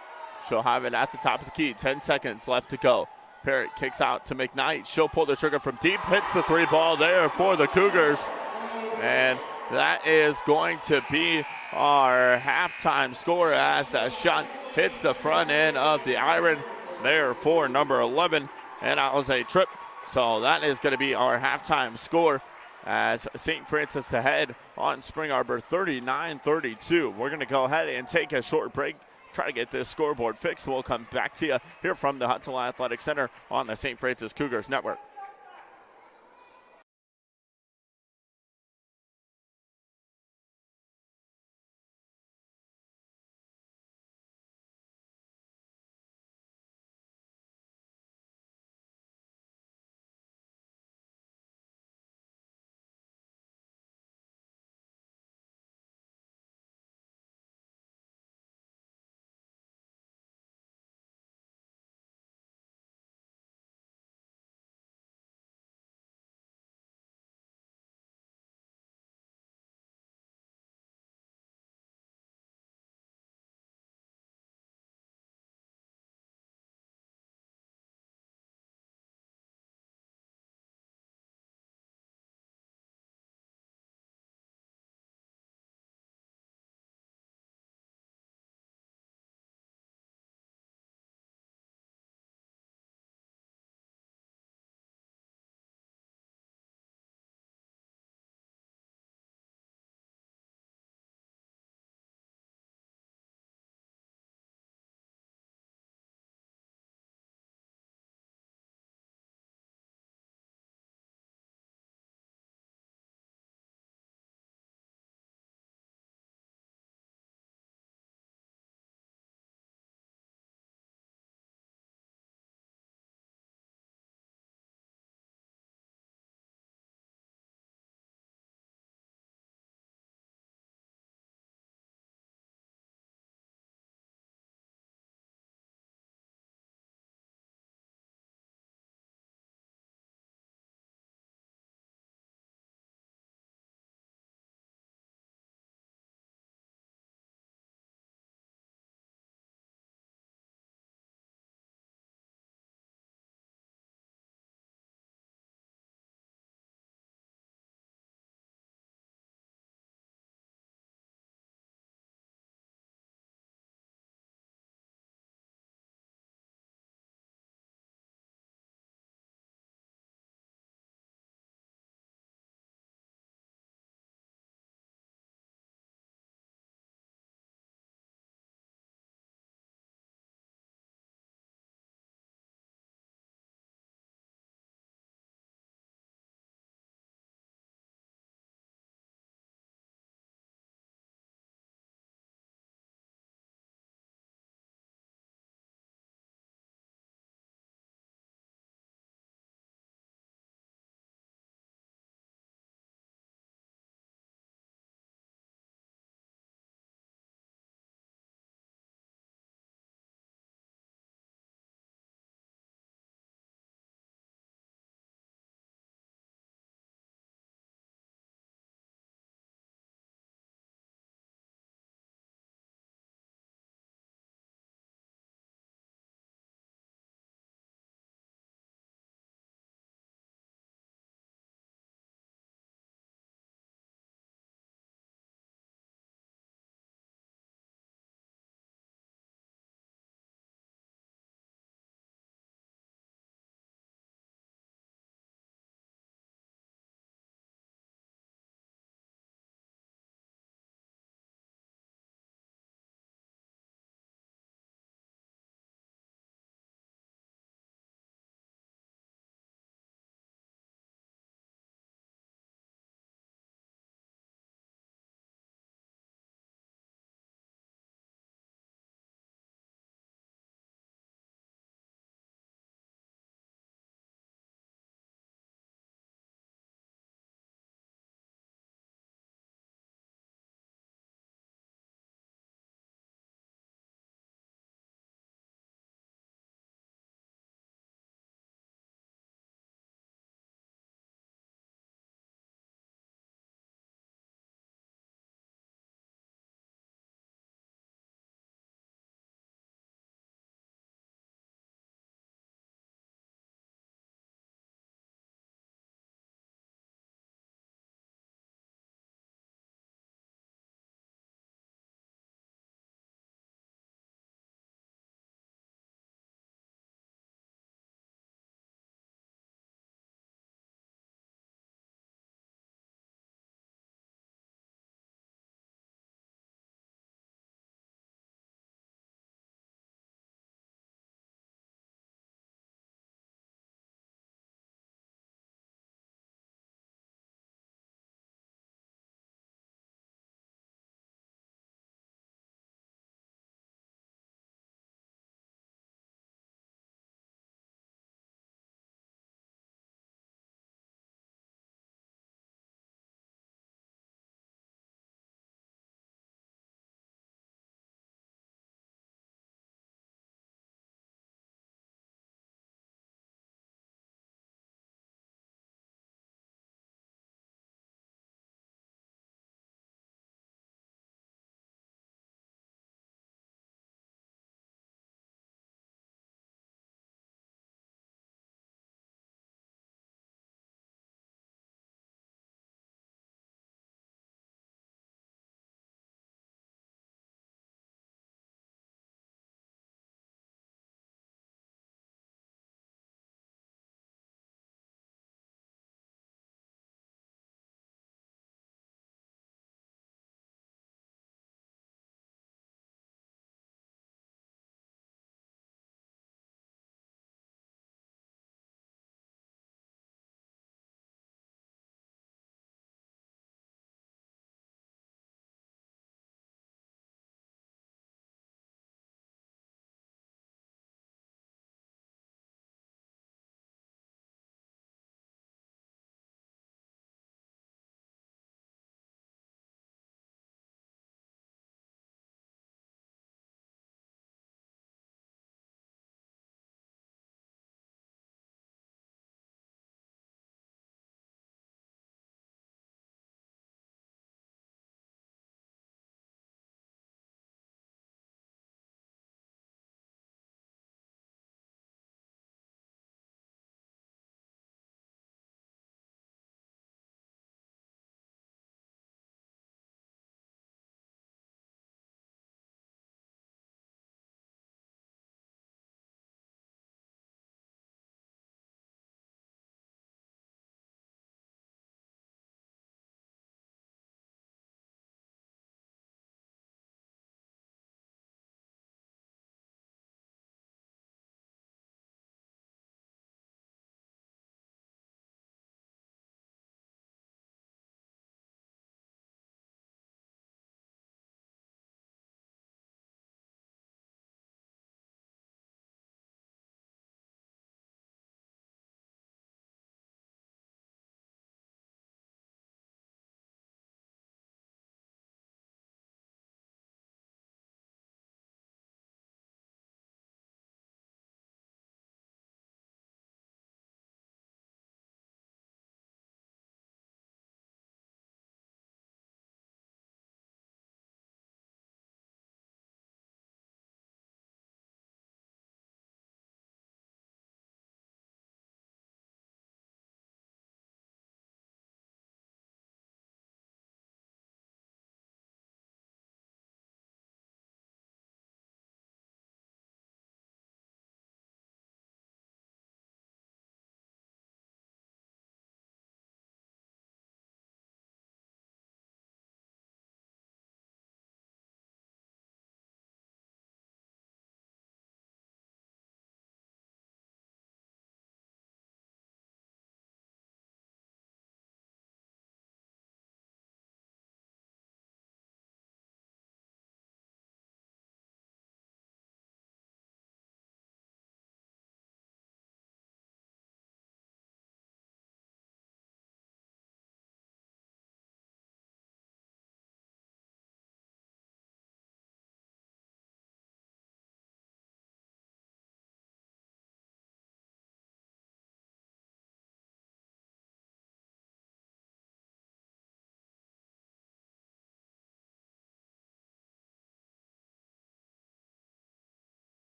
She'll have it at the top of the key. 10 seconds left to go. Parrott kicks out to McKnight. She'll pull the trigger from deep. Hits the three ball there for the Cougars. And that is going to be our halftime score as that shot hits the front end of the iron there for number 11. And that was a trip. So that is going to be our halftime score as St. Francis ahead on Spring Arbor 39-32. We're going to go ahead and take a short break, try to get this scoreboard fixed. We'll come back to you here from the Hutzel Athletic Center on the St. Francis Cougars Network.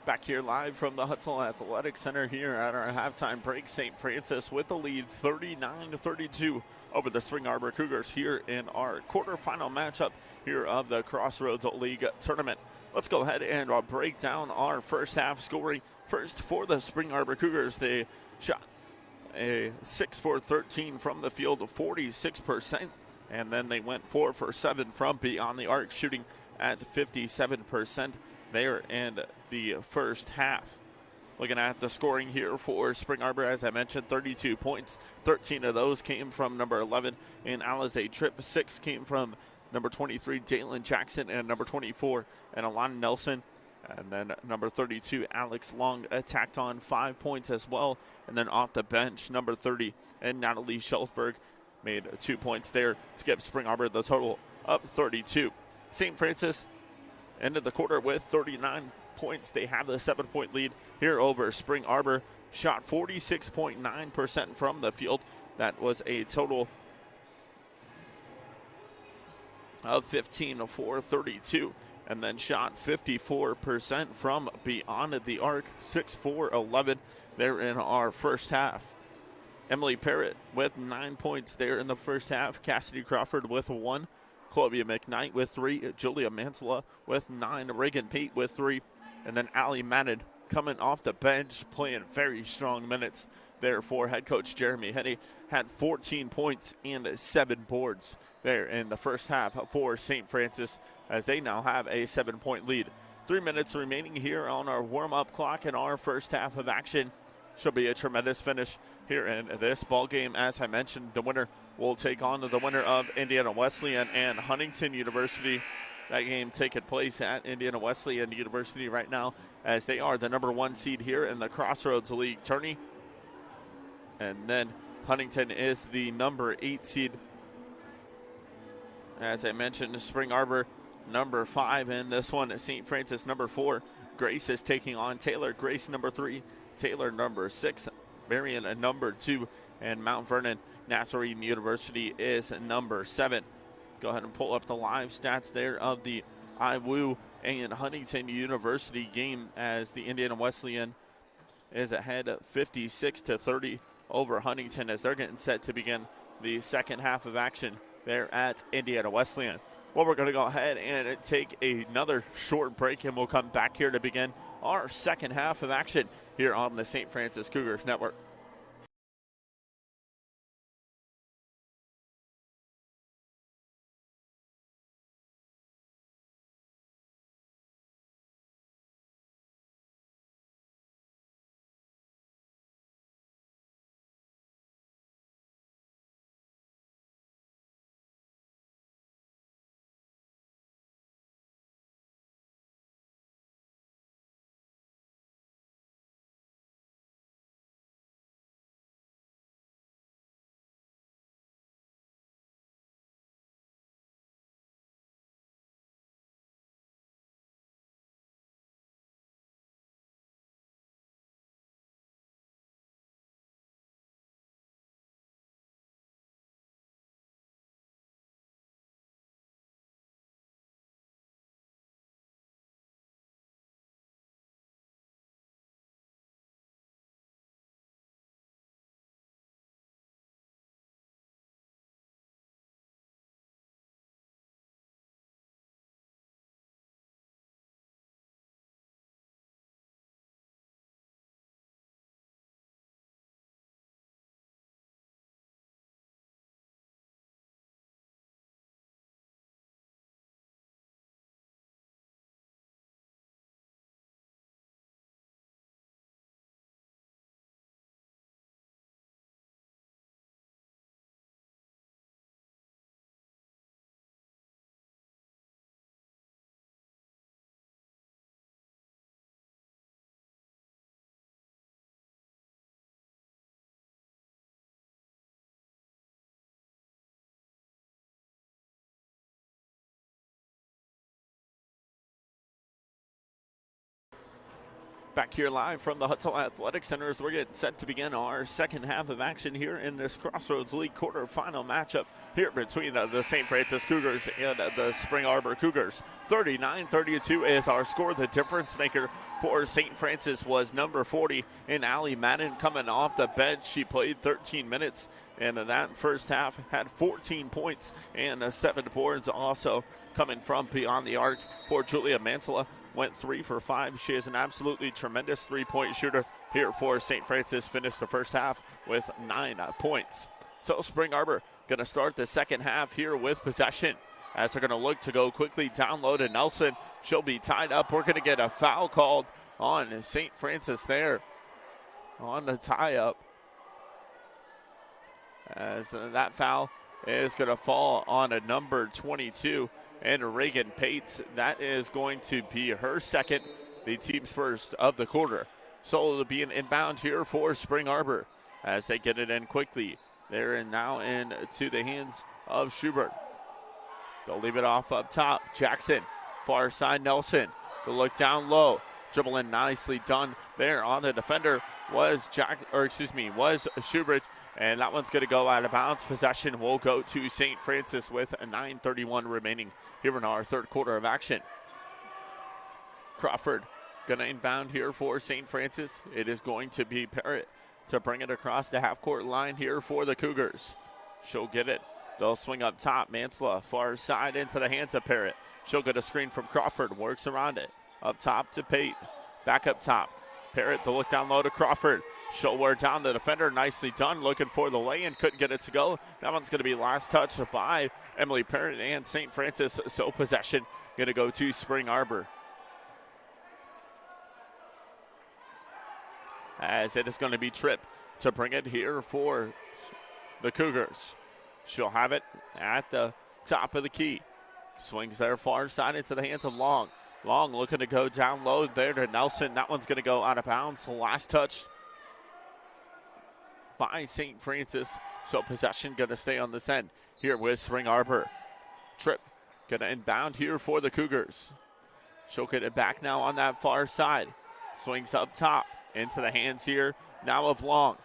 Back here live from the Hutzel Athletic Center here at our halftime break. St. Francis with the lead 39-32 over the Spring Arbor Cougars here in our quarterfinal matchup here of the Crossroads League tournament. Let's go ahead and break down our first half scoring. First for the Spring Arbor Cougars, they shot a 6 for 13 from the field, 46%, and then they went 4 for 7 from beyond the arc, shooting at 57% there in the first half. Looking at the scoring here for Spring Arbor, as I mentioned, 32 points. 13 of those came from number 11 in Alize Tripp. 6 came from number 23, Jalen Jackson, and number 24, and Alana Nelson. And then number 32, Alex Long, attacked on 5 points as well. And then off the bench, number 30, and Natalie Schultzberg made 2 points there to give Spring Arbor the total up 32. St. Francis ended the quarter with 39 points. They have the 7-point lead here over Spring Arbor. Shot 46.9% from the field. That was a total of 15 for 32. And then shot 54% from beyond the arc, 6 for 11 there in our first half. Emily Parrott with 9 points there in the first half. Cassidy Crawford with 1. Chloe McKnight with 3. Julia Mansella with 9. Reagan Pate with 3. And then Allie Madden coming off the bench, playing very strong minutes there for head coach Jeremy Henny. Had 14 points and 7 boards there in the first half for St. Francis, as they now have a 7-point lead. 3 minutes remaining here on our warm-up clock in our first half of action. Should be a tremendous finish here in this ball game. As I mentioned, the winner will take on the winner of Indiana Wesleyan and Huntington University. That game taking place at Indiana Wesleyan University right now, as they are the number 1 seed here in the Crossroads League tourney. And then Huntington is the number 8 seed. As I mentioned, Spring Arbor number 5 in this one. St. Francis number 4. Grace is taking on Taylor. Grace number 3. Taylor number 6. Marion number 2. And Mount Vernon Nazarene University is number 7. Go ahead and pull up the live stats there of the IWU and Huntington University game, as the Indiana Wesleyan is ahead 56-30 over Huntington, as they're getting set to begin the second half of action there at Indiana Wesleyan. Well, we're going to go ahead and take another short break, and we'll come back here to begin our second half of action here on the St. Francis Cougars Network. Back here live from the Hutzel Athletic Center as we're getting set to begin our second half of action here in this Crossroads League quarterfinal matchup here between the St. Francis Cougars and the Spring Arbor Cougars. 39-32 is our score. The difference maker for St. Francis was number 40 in Allie Madden coming off the bench. She played 13 minutes and in that first half had 14 points and 7 boards. Also coming from beyond the arc for Julia Mansella. Went 3 for 5. She is an absolutely tremendous three-point shooter here for St. Francis. Finished the first half with 9 points. So Spring Arbor going to start the second half here with possession as they're going to look to go quickly down low to Nelson. She'll be tied up. We're going to get a foul called on St. Francis there on the tie-up, as that foul is going to fall on a number 22. And Reagan Pates, that is going to be her second, the team's first of the quarter. So it'll be an inbound here for Spring Arbor as they get it in quickly. They're now into the hands of Schubert. They'll leave it off up top. Jackson, far side Nelson. They'll look down low. Dribbling nicely done there on the defender was Schubert. And that one's going to go out of bounds. Possession will go to St. Francis with a 9:31 remaining here in our third quarter of action. Crawford going to inbound here for St. Francis. It is going to be Parrott to bring it across the half-court line here for the Cougars. She'll get it. They'll swing up top. Mansella far side into the hands of Parrott. She'll get a screen from Crawford. Works around it. Up top to Pate. Back up top. Parrott to look down low to Crawford. She'll wear down the defender. Nicely done. Looking for the lay-in. Couldn't get it to go. That one's going to be last touch by Emily Parrott and St. Francis. So possession going to go to Spring Arbor. As it is going to be Tripp to bring it here for the Cougars. She'll have it at the top of the key. Swings there far side into the hands of Long. Long looking to go down low there to Nelson. That one's going to go out of bounds. Last touch by St. Francis. So possession going to stay on this end here with Spring Arbor. Tripp going to inbound here for the Cougars. She'll get it back now on that far side. Swings up top into the hands here now of Long.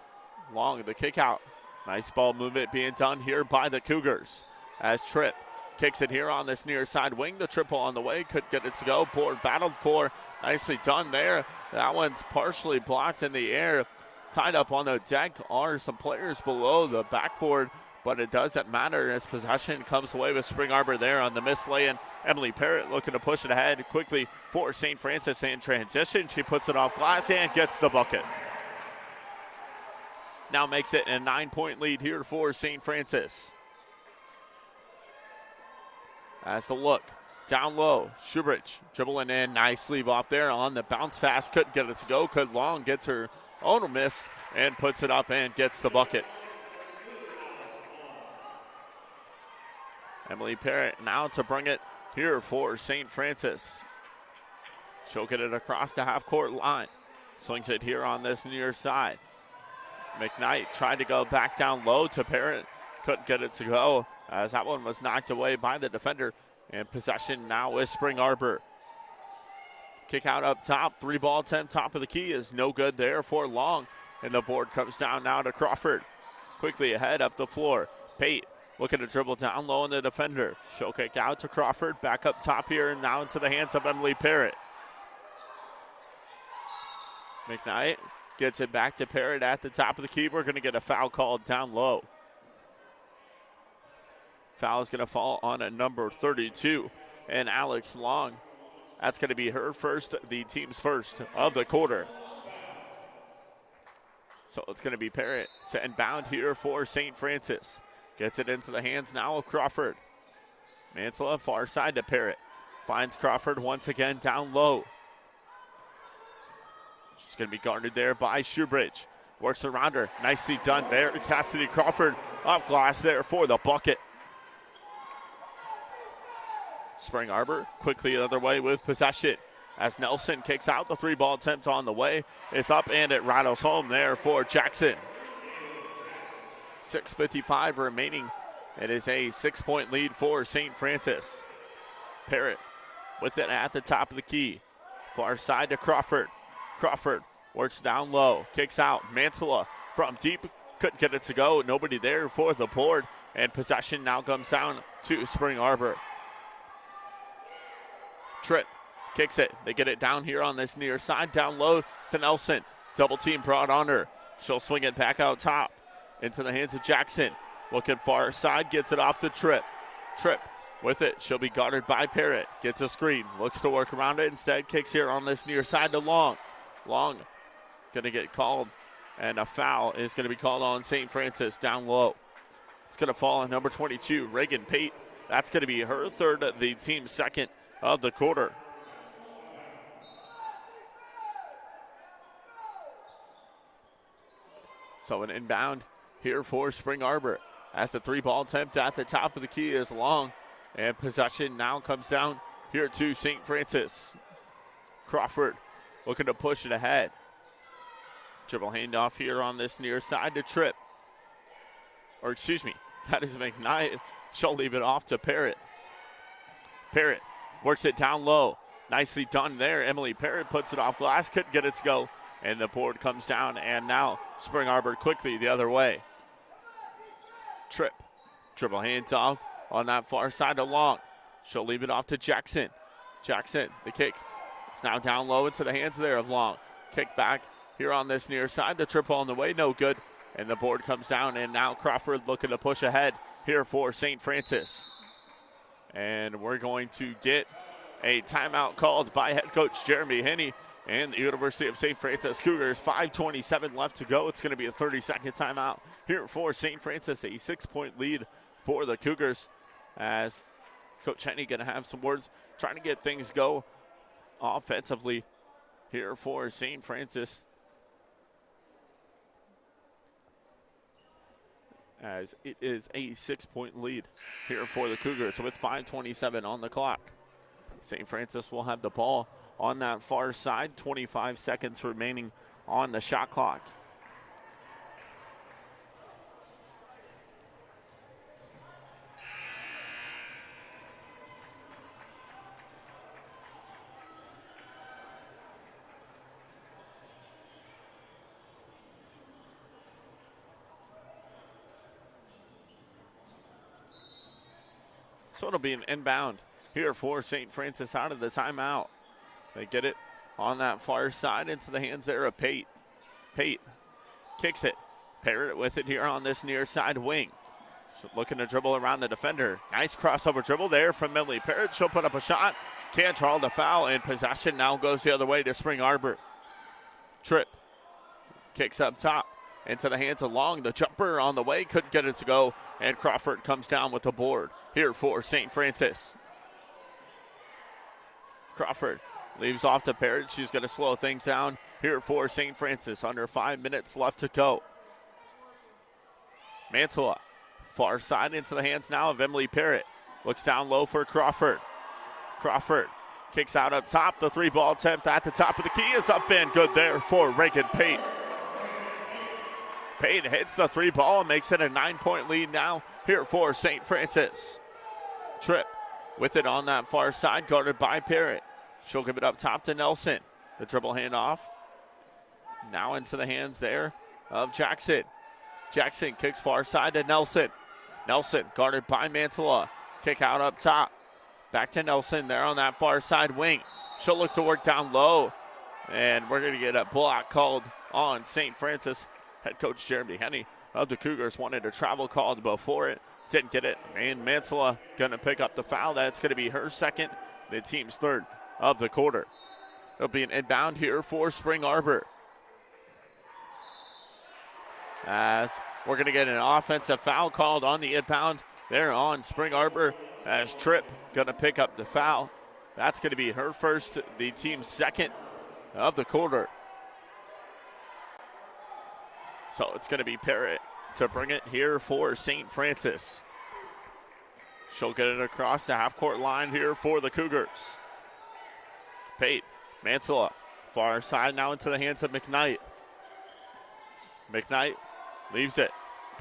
Long, the kick out. Nice ball movement being done here by the Cougars as Tripp kicks it here on this near side wing. The triple on the way. Could get it to go. Board battled for. Nicely done there. That one's partially blocked in the air. Tied up on the deck are some players below the backboard, but it doesn't matter as possession comes away with Spring Arbor there on the miss lay-in. Emily Parrott looking to push it ahead quickly for St. Francis in transition. She puts it off glass and gets the bucket. Now makes it a 9-point lead here for St. Francis. As the look down low, Schubert dribbling in, nice leave off there on the bounce pass. Couldn't get it to go. Could Long gets her own miss and puts it up and gets the bucket. Emily Parrott now to bring it here for St. Francis. She'll get it across the half-court line. Swings it here on this near side. McKnight tried to go back down low to Parrott. Couldn't get it to go as that one was knocked away by the defender. And possession now with Spring Arbor. Kick out up top. 3-ball attempt top of the key is no good there for Long. And the board comes down now to Crawford. Quickly ahead up the floor. Pate looking to dribble down low on the defender. She'll kick out to Crawford. Back up top here and now into the hands of Emily Parrott. McKnight gets it back to Parrott at the top of the key. We're going to get a foul called down low. Foul is going to fall on a number 32 and Alex Long. That's going to be her first, the team's first of the quarter. So it's going to be Parrott to inbound here for St. Francis. Gets it into the hands now of Crawford. Mansella far side to Parrott. Finds Crawford once again down low. She's going to be guarded there by Shoebridge. Works around her. Nicely done there. Cassidy Crawford off glass there for the bucket. Spring Arbor quickly the other way with possession as Nelson kicks out. The 3-ball attempt on the way. It's up and it rattles home there for Jackson. 6:55 remaining. It is a 6-point lead for St. Francis. Parrott with it at the top of the key. Far side to Crawford. Crawford works down low, kicks out. Mantilla from deep, couldn't get it to go. Nobody there for the board, and possession now comes down to Spring Arbor. Tripp kicks it. They get it down here on this near side, down low to Nelson. Double team brought on her. She'll swing it back out top into the hands of Jackson. Looking far side, gets it off to Tripp. Tripp with it. She'll be guarded by Parrott. Gets a screen. Looks to work around it. Instead, kicks here on this near side to Long. Long going to get called, and a foul is going to be called on St. Francis down low. It's going to fall on number 22, Reagan Pate. That's going to be her third, the team's second of the quarter. So an inbound here for Spring Arbor as the three-ball attempt at the top of the key is Long. And possession now comes down here to St. Francis. Crawford looking to push it ahead. Dribble handoff here on this near side to Tripp. Or excuse me, that is McKnight. She'll leave it off to Parrott. Parrott works it down low. Nicely done there. Emily Parrott puts it off glass, couldn't get it to go. And the board comes down, and now Spring Arbor quickly the other way. Tripp, dribble handoff on that far side to Long. She'll leave it off to Jackson. Jackson, the kick. It's now down low into the hands there of Long. Kick back here on this near side. The triple on the way, no good. And the board comes down, and now Crawford looking to push ahead here for St. Francis. And we're going to get a timeout called by head coach Jeremy Henney and the University of St. Francis Cougars. 5:27 left to go. It's going to be a 30-second timeout here for St. Francis. A 6-point lead for the Cougars, as Coach Henney going to have some words trying to get things go offensively here for St. Francis, as it is a 6-point lead here for the Cougars with 5:27 on the clock. St. Francis will have the ball on that far side, 25 seconds remaining on the shot clock. So it'll be an inbound here for St. Francis out of the timeout. They get it on that far side into the hands there of Pate. Pate kicks it. Parrott with it here on this near side wing. She's looking to dribble around the defender. Nice crossover dribble there from Millie Parrott. She'll put up a shot. Can't draw the foul, and possession now goes the other way to Spring Arbor. Tripp kicks up top into the hands of Long. The jumper on the way, couldn't get it to go, and Crawford comes down with the board here for St. Francis. Crawford leaves off to Parrott. She's going to slow things down here for St. Francis. Under 5 minutes left to go. Mantilla, far side into the hands now of Emily Parrott. Looks down low for Crawford. Crawford kicks out up top. The three-ball attempt at the top of the key is up and good there for Reagan Pate. Pate hits the three ball and makes it a 9-point lead now here for St. Francis. Tripp with it on that far side, guarded by Parrott. She'll give it up top to Nelson. The dribble handoff now into the hands there of Jackson. Jackson kicks far side to Nelson. Nelson guarded by Mantilla. Kick out up top. Back to Nelson there on that far side wing. She'll look to work down low. And we're going to get a block called on St. Francis. Head coach Jeremy Henney of the Cougars wanted a travel called before it. Didn't get it. And Mantilla going to pick up the foul. That's going to be her second, the team's third of the quarter. It'll be an inbound here for Spring Arbor, as we're going to get an offensive foul called on the inbound there on Spring Arbor, as Tripp going to pick up the foul. That's going to be her first, the team's second of the quarter. So it's going to be Parrott to bring it here for St. Francis. She'll get it across the half-court line here for the Cougars. Pate, Mantilla, far side now into the hands of McKnight. McKnight leaves it.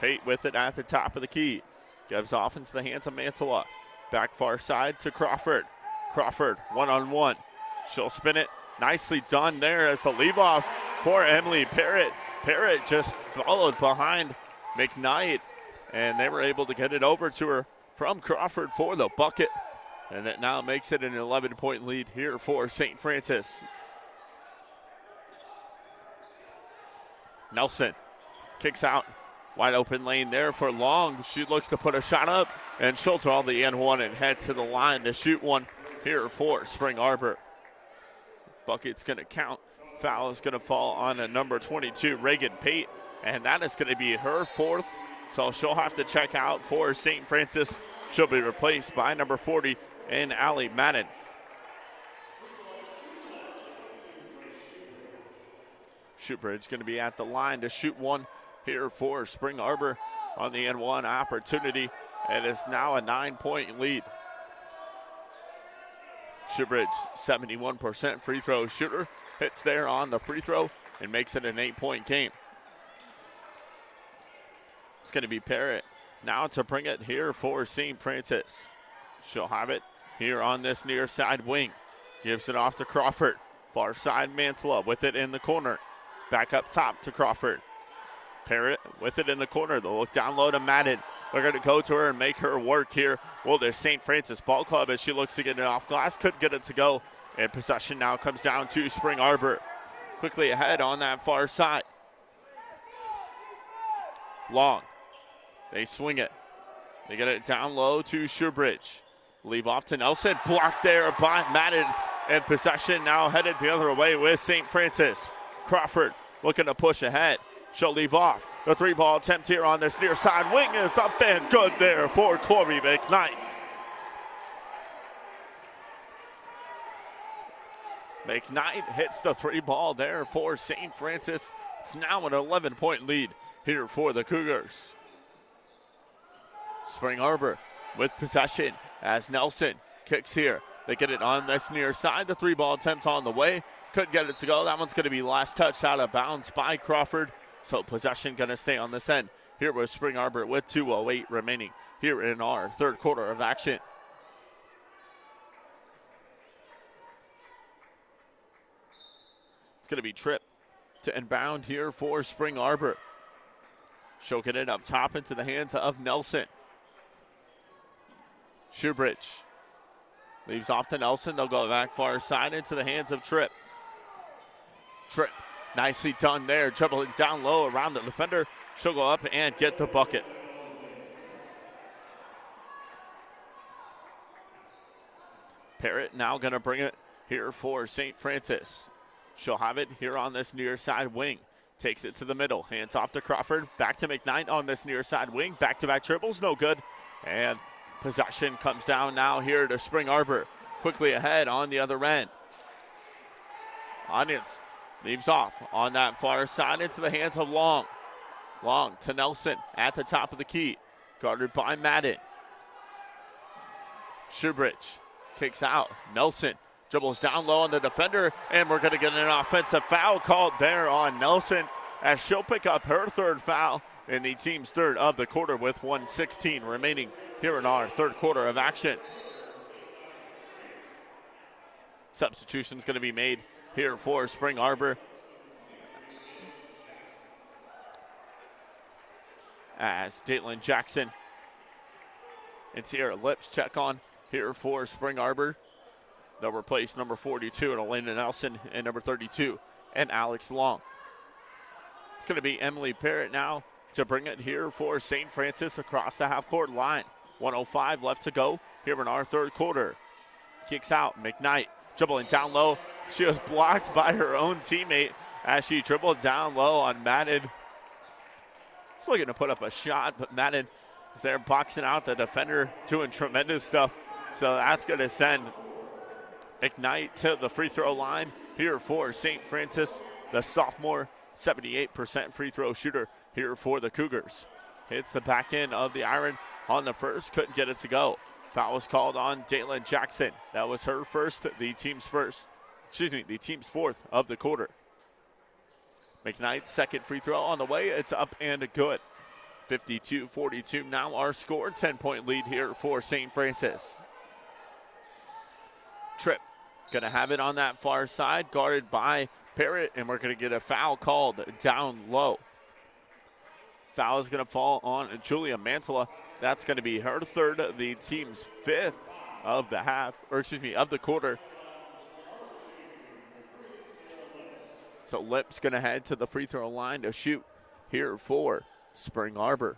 Pate with it at the top of the key. Gives off into the hands of Mantilla. Back far side to Crawford. Crawford, one-on-one. She'll spin it Nicely done there as the leave off for Emily Parrott. Parrott just followed behind McKnight, and they were able to get it over to her from Crawford for the bucket. And it now makes it an 11-point lead here for St. Francis. Nelson kicks out. Wide open lane there for Long. She looks to put a shot up, and she'll draw the end one and head to the line to shoot one here for Spring Arbor. Bucket's going to count. Foul is going to fall on a number 22, Reagan Pate, and that is going to be her fourth. So she'll have to check out for St. Francis. She'll be replaced by number 40 in Allie Madden. Shootbridge going to be at the line to shoot one here for Spring Arbor on the N1 opportunity. It is now a 9-point lead. Shootbridge, 71% free throw shooter, hits there on the free throw and makes it an 8-point game. It's going to be Parrott now to bring it here for St. Francis. She'll have it here on this near side wing. Gives it off to Crawford. Far side, Mansella with it in the corner. Back up top to Crawford. Parrott with it in the corner. They'll look down low to Madden. They're going to go to her and make her work here. Well, there's St. Francis Ball Club as she looks to get it off glass. Couldn't get it to go. And possession now comes down to Spring Arbor. Quickly ahead on that far side. Long. They swing it. They get it down low to Shoebridge. Leave off to Nelson. Blocked there by Madden. And possession now headed the other way with St. Francis. Crawford looking to push ahead. She'll leave off. The three-ball attempt here on this near side wing is up and good there for Corey McKnight. McKnight hits the three ball there for St. Francis. It's now an 11-point lead here for the Cougars. Spring Arbor with possession as Nelson kicks here. They get it on this near side. The three-ball attempt on the way. Couldn't get it to go. That one's going to be last touched out of bounds by Crawford. So possession going to stay on this end. Here with Spring Arbor with 2:08 remaining here in our third quarter of action. It's going to be Tripp to inbound here for Spring Arbor. She'll get it up top into the hands of Nelson. Shoebridge leaves off to Nelson. They'll go back far side into the hands of Tripp. Tripp, nicely done there, dribbling down low around the defender. She'll go up and get the bucket. Parrott now going to bring it here for St. Francis. She'll have it here on this near side wing. Takes it to the middle, hands off to Crawford. Back to McKnight on this near side wing. Back-to-back dribbles, no good. And possession comes down now here to Spring Arbor. Quickly ahead on the other end. Onions leaves off on that far side into the hands of Long. Long to Nelson at the top of the key. Guarded by Madden. Shoebridge kicks out. Nelson dribbles down low on the defender, and we're going to get an offensive foul called there on Nelson as she'll pick up her third foul in the team's third of the quarter with 1:16 remaining here in our third quarter of action. Substitution's going to be made here for Spring Arbor. As Datelyn Jackson and Sierra Lips check on here for Spring Arbor. They'll replace number 42 and Elena Nelson and number 32 and Alex Long. It's going to be Emily Parrott now to bring it here for St. Francis across the half-court line. 1:05 left to go here in our third quarter. Kicks out, McKnight dribbling down low. She was blocked by her own teammate as she dribbled down low on Madden. She's looking to put up a shot, but Madden is there boxing out the defender, doing tremendous stuff. So that's going to send McKnight to the free throw line here for St. Francis. The sophomore, 78% free throw shooter here for the Cougars. Hits the back end of the iron on the first, couldn't get it to go. Foul was called on Datelyn Jackson. That was her first, the team's fourth of the quarter. McKnight's second free throw on the way. It's up and good. 52-42 now our score. 10-point lead here for St. Francis. Tripp Going to have it on that far side, guarded by Parrott, and we're going to get a foul called down low. Foul is going to fall on Julia Mantala. That's going to be her third, the team's fifth of the half, or excuse me, of the quarter. So Lips going to head to the free throw line to shoot here for Spring Arbor.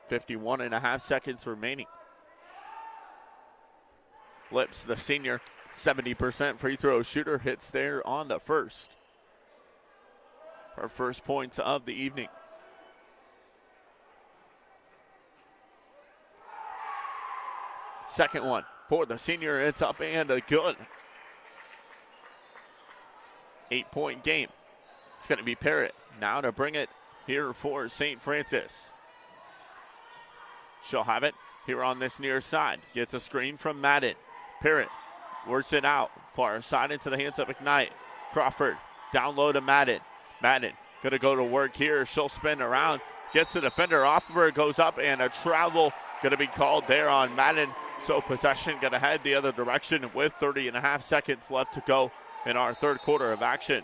51.5 seconds remaining. Lips, the senior, 70% free throw shooter, hits there on the first. Her first points of the evening. Second one for the senior. It's up and a good. 8-point game. It's going to be Parrott now to bring it here for St. Francis. She'll have it here on this near side. Gets a screen from Madden. Parrott works it out. Far side into the hands of McKnight. Crawford down low to Madden. Madden going to go to work here. She'll spin around. Gets the defender off of her. Goes up and a travel going to be called there on Madden. So possession going to head the other direction with 30.5 seconds left to go in our third quarter of action.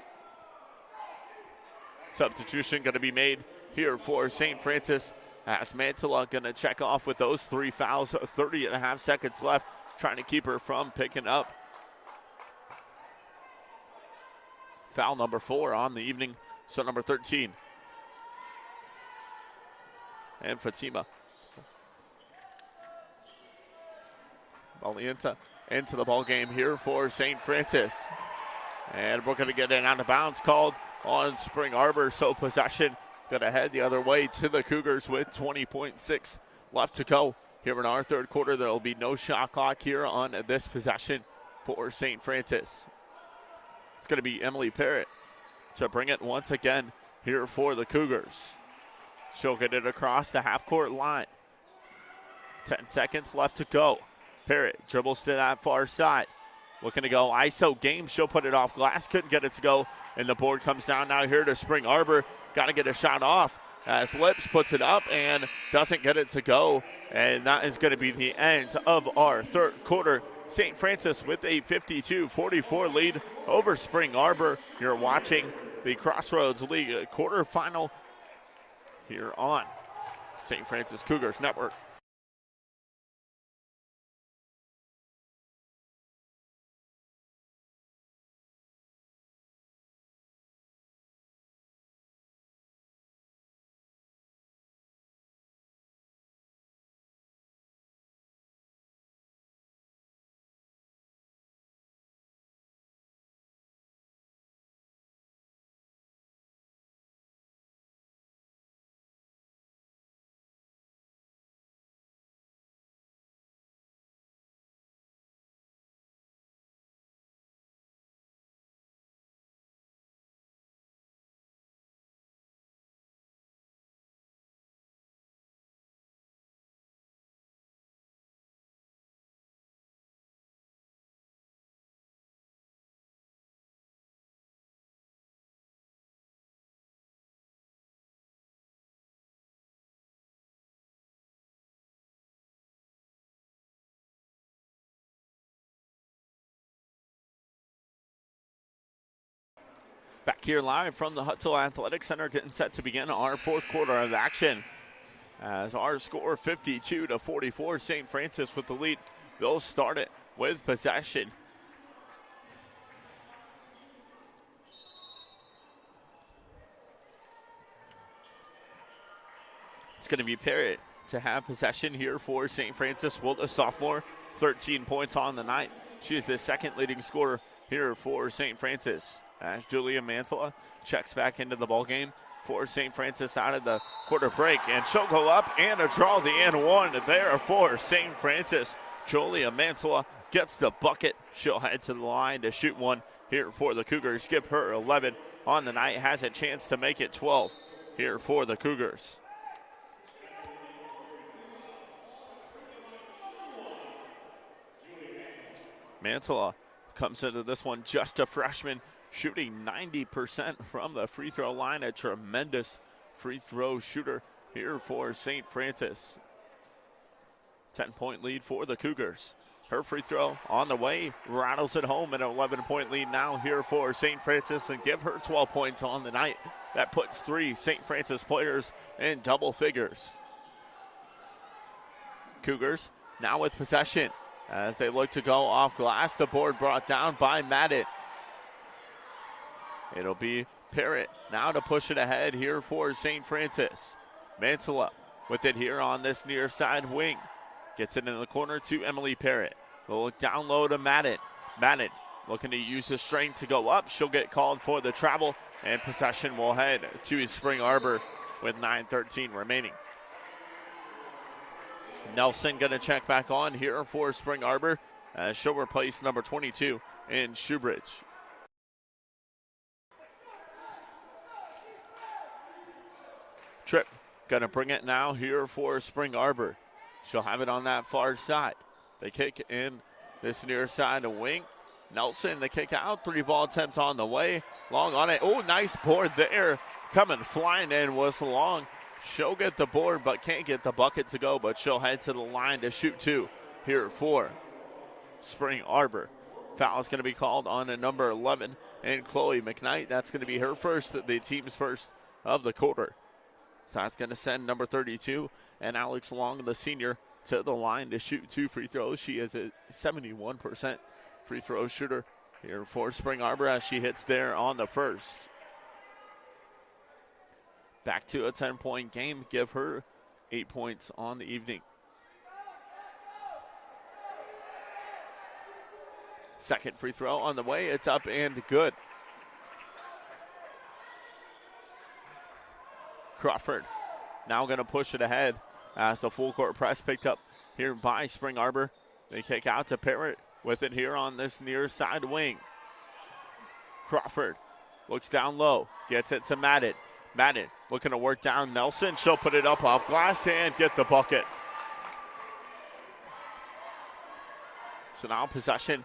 Substitution going to be made here for St. Francis as Mantala going to check off with those 3 fouls. 30.5 seconds left, trying to keep her from picking up. Foul number 4 on the evening, so number 13. And Fatima. Valienta into the ball game here for St. Francis. And we're going to get an out of bounds called on Spring Arbor, so possession going to head the other way to the Cougars with 20.6 left to go here in our third quarter. There will be no shot clock here on this possession for St. Francis. It's going to be Emily Parrott to bring it once again here for the Cougars. She'll get it across the half-court line. 10 seconds left to go. Parrott dribbles to that far side. Looking to go ISO game. She'll put it off glass. Couldn't get it to go. And the board comes down now here to Spring Arbor. Got to get a shot off as Lips puts it up and doesn't get it to go. And that is going to be the end of our third quarter. St. Francis with a 52-44 lead over Spring Arbor. You're watching the Crossroads League quarterfinal here on St. Francis Cougars Network. Back here live from the Hutzel Athletic Center, getting set to begin our fourth quarter of action. As our score 52-44, St. Francis with the lead. They'll start it with possession. It's going to be Parrott to have possession here for St. Francis. Will, the sophomore, 13 points on the night. She is the second leading scorer here for St. Francis. As Julia Mantala checks back into the ballgame for St. Francis out of the quarter break. And she'll go up and a draw the and one there for St. Francis. Julia Mantala gets the bucket. She'll head to the line to shoot one here for the Cougars. Skip her 11 on the night. Has a chance to make it 12 here for the Cougars. Mantala comes into this one just a freshman, shooting 90% from the free throw line. A tremendous free throw shooter here for St. Francis. 10-point lead for the Cougars. Her free throw on the way, rattles it home, an 11-point lead now here for St. Francis, and give her 12 points on the night. That puts 3 St. Francis players in double figures. Cougars now with possession as they look to go off glass. The board brought down by Madden. It'll be Parrott now to push it ahead here for St. Francis. Mantilla with it here on this near side wing. Gets it in the corner to Emily Parrott. They'll look down low to Madden. Madden looking to use his strength to go up. She'll get called for the travel, and possession will head to Spring Arbor with 9:13 remaining. Nelson going to check back on here for Spring Arbor as she'll replace number 22 in Shoebridge. Tripp going to bring it now here for Spring Arbor. She'll have it on that far side. They kick in this near side wing. Nelson, the kick out. 3-ball attempt on the way. Long on it. Oh, nice board there. Coming flying in was Long. She'll get the board but can't get the bucket to go, but she'll head to the line to shoot 2 here for Spring Arbor. Foul is going to be called on a number 11, and Chloe McKnight. That's going to be her first, the team's first of the quarter. So that's going to send number 32 and Alex Long, the senior, to the line to shoot 2 free throws. She is a 71% free throw shooter here for Spring Arbor as she hits there on the first. Back to a 10-point game. Give her 8 points on the evening. Second free throw on the way. It's up and good. Crawford now going to push it ahead as the full court press picked up here by Spring Arbor. They kick out to Parrott with it here on this near side wing. Crawford looks down low, gets it to Madden. Madden looking to work down Nelson. She'll put it up off glass and get the bucket. So now possession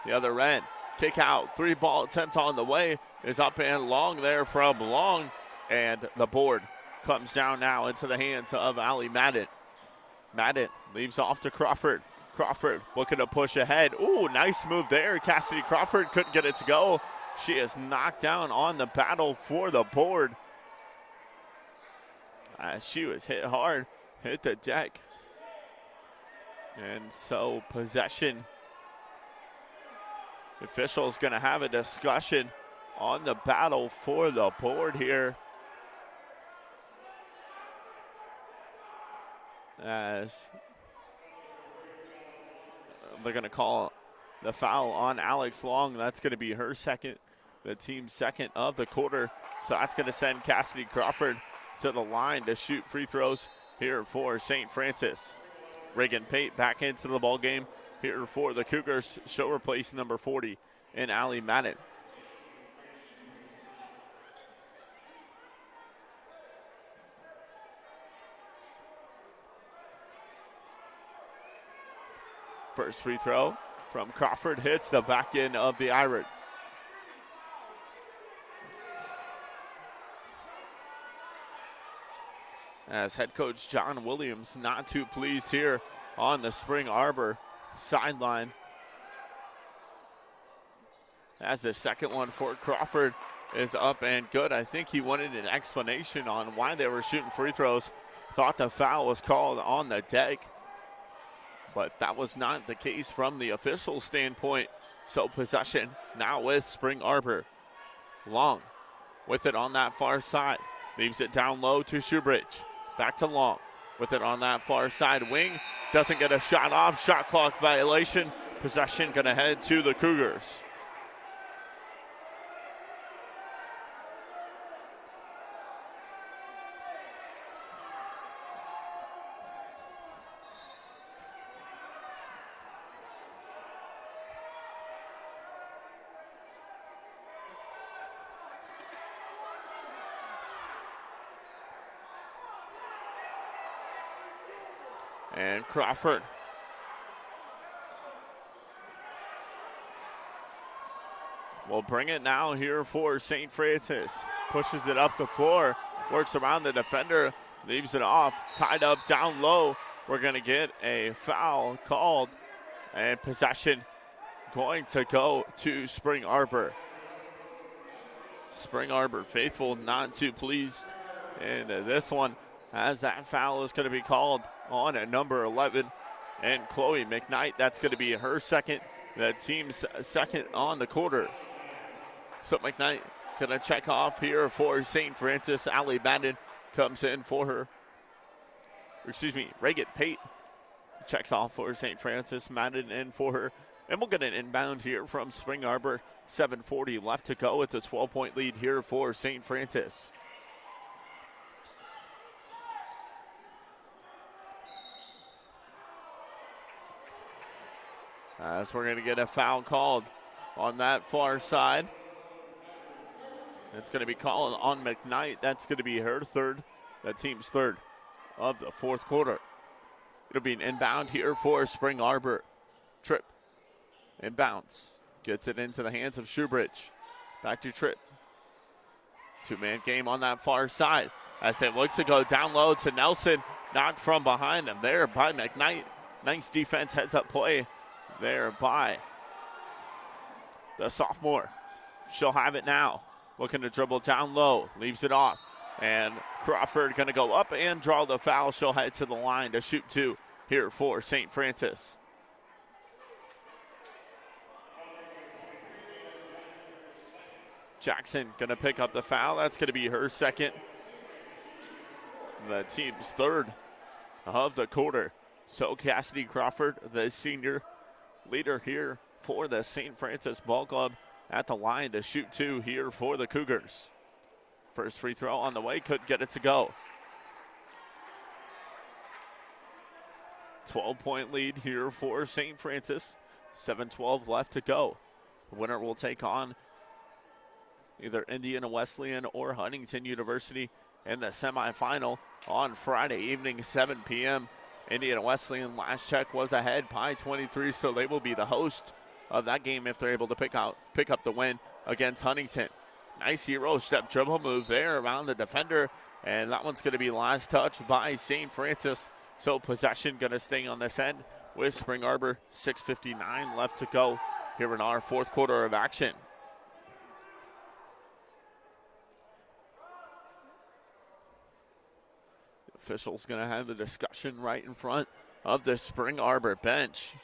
the other end. Kick out, 3-ball attempt on the way is up and long there from Long, and the board comes down now into the hands of Allie Madden. Madden leaves off to Crawford. Crawford looking to push ahead. Ooh, nice move there. Cassidy Crawford couldn't get it to go. She is knocked down on the battle for the board. She was hit hard, hit the deck. And so possession. The official's going to have a discussion on the battle for the board here. As they're going to call the foul on Alex Long. That's going to be her second, the team's second of the quarter. So that's going to send Cassidy Crawford to the line to shoot free throws here for St. Francis. Reagan Pate back into the ball game here for the Cougars. She'll replace number 40 in Allie Madden. First free throw from Crawford hits the back end of the iron. As head coach John Williams not too pleased here on the Spring Arbor sideline. As the second one for Crawford is up and good. I think he wanted an explanation on why they were shooting free throws. Thought the foul was called on the deck, but that was not the case from the official standpoint. So possession now with Spring Arbor. Long with it on that far side. Leaves it down low to Shoebridge. Back to Long with it on that far side wing. Doesn't get a shot off. Shot clock violation. Possession going to head to the Cougars. And Crawford will bring it now here for St. Francis. Pushes it up the floor, works around the defender, leaves it off, tied up down low. We're going to get a foul called And possession going to go to Spring Arbor. Spring Arbor faithful, not too pleased. And this one, as that foul is going to be called on at number 11. And Chloe McKnight, that's going to be her second, the team's second on the quarter. So McKnight going to check off here for St. Francis. Allie Madden comes in for her. Reagan Pate checks off for St. Francis. Madden in for her. And we'll get an inbound here from Spring Arbor. 7:40 left to go. It's a 12-point lead here for St. Francis. As we're going to get a foul called on that far side. It's going to be called on McKnight. That's going to be her third, the team's third of the fourth quarter. It'll be an inbound here for Spring Arbor. Tripp inbounds. Gets it into the hands of Shoebridge. Back to Tripp. Two-man game on that far side. As they look to go down low to Nelson. Knocked from behind them there by McKnight. Nice defense, heads-up play there by the sophomore. She'll have it now. Looking to dribble down low. Leaves it off. And Crawford going to go up and draw the foul. She'll head to the line to shoot two here for St. Francis. Jackson going to pick up the foul. That's going to be her second. The team's third of the quarter. So Cassidy Crawford, the senior leader here for the St. Francis Ball Club, at the line to shoot two here for the Cougars. First free throw on the way, could get it to go. 12-point lead here for St. Francis. 7:12 left to go. The winner will take on either Indiana Wesleyan or Huntington University in the semifinal on Friday evening, 7 p.m. Indiana Wesleyan, last check, was ahead by 23, so they will be the host of that game if they're able to pick up the win against Huntington. Nice hero step dribble move there around the defender, and that one's going to be last touch by St. Francis. So possession going to stay on this end with Spring Arbor. 6:59 left to go here in our fourth quarter of action. The official's going to have the discussion right in front of the Spring Arbor bench.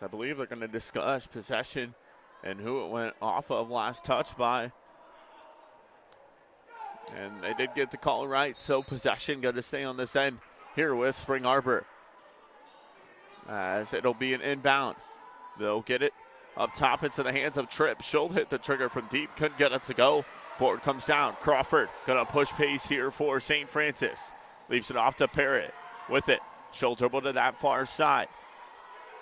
I believe they're going to discuss possession and who it went off of last touch by. And they did get the call right, so possession going to stay on this end here with Spring Arbor. As it'll be an inbound. They'll get it up top into the hands of Tripp. She'll hit the trigger from deep, couldn't get it to go. Board comes down. Crawford going to push pace here for St. Francis. Leaves it off to Parrott with it. She'll dribble to that far side.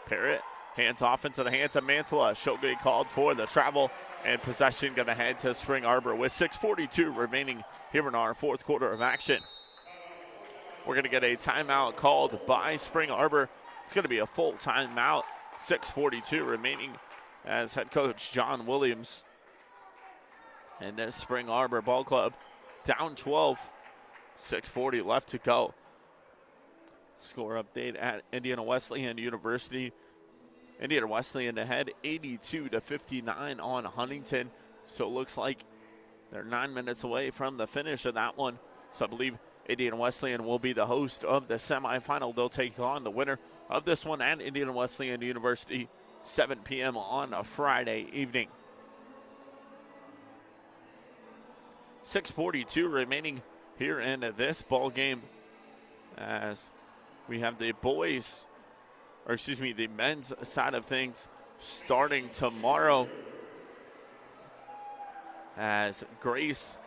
Parrott. Hands off into the hands of Mantilla. She'll get called for the travel, and possession going to head to Spring Arbor with 6:42 remaining here in our fourth quarter of action. We're going to get a timeout called by Spring Arbor. It's going to be a full timeout. 6:42 remaining as head coach John Williams and this Spring Arbor Ball Club down 12. 6:40 left to go. Score update at Indiana Wesleyan University. Indiana Wesleyan ahead 82-59 on Huntington. So it looks like they're 9 minutes away from the finish of that one. So I believe Indiana Wesleyan will be the host of the semifinal. They'll take on the winner of this one at Indiana Wesleyan University, 7 p.m. on a Friday evening. 6:42 remaining here in this ball game as we have the the men's side of things starting tomorrow as Grace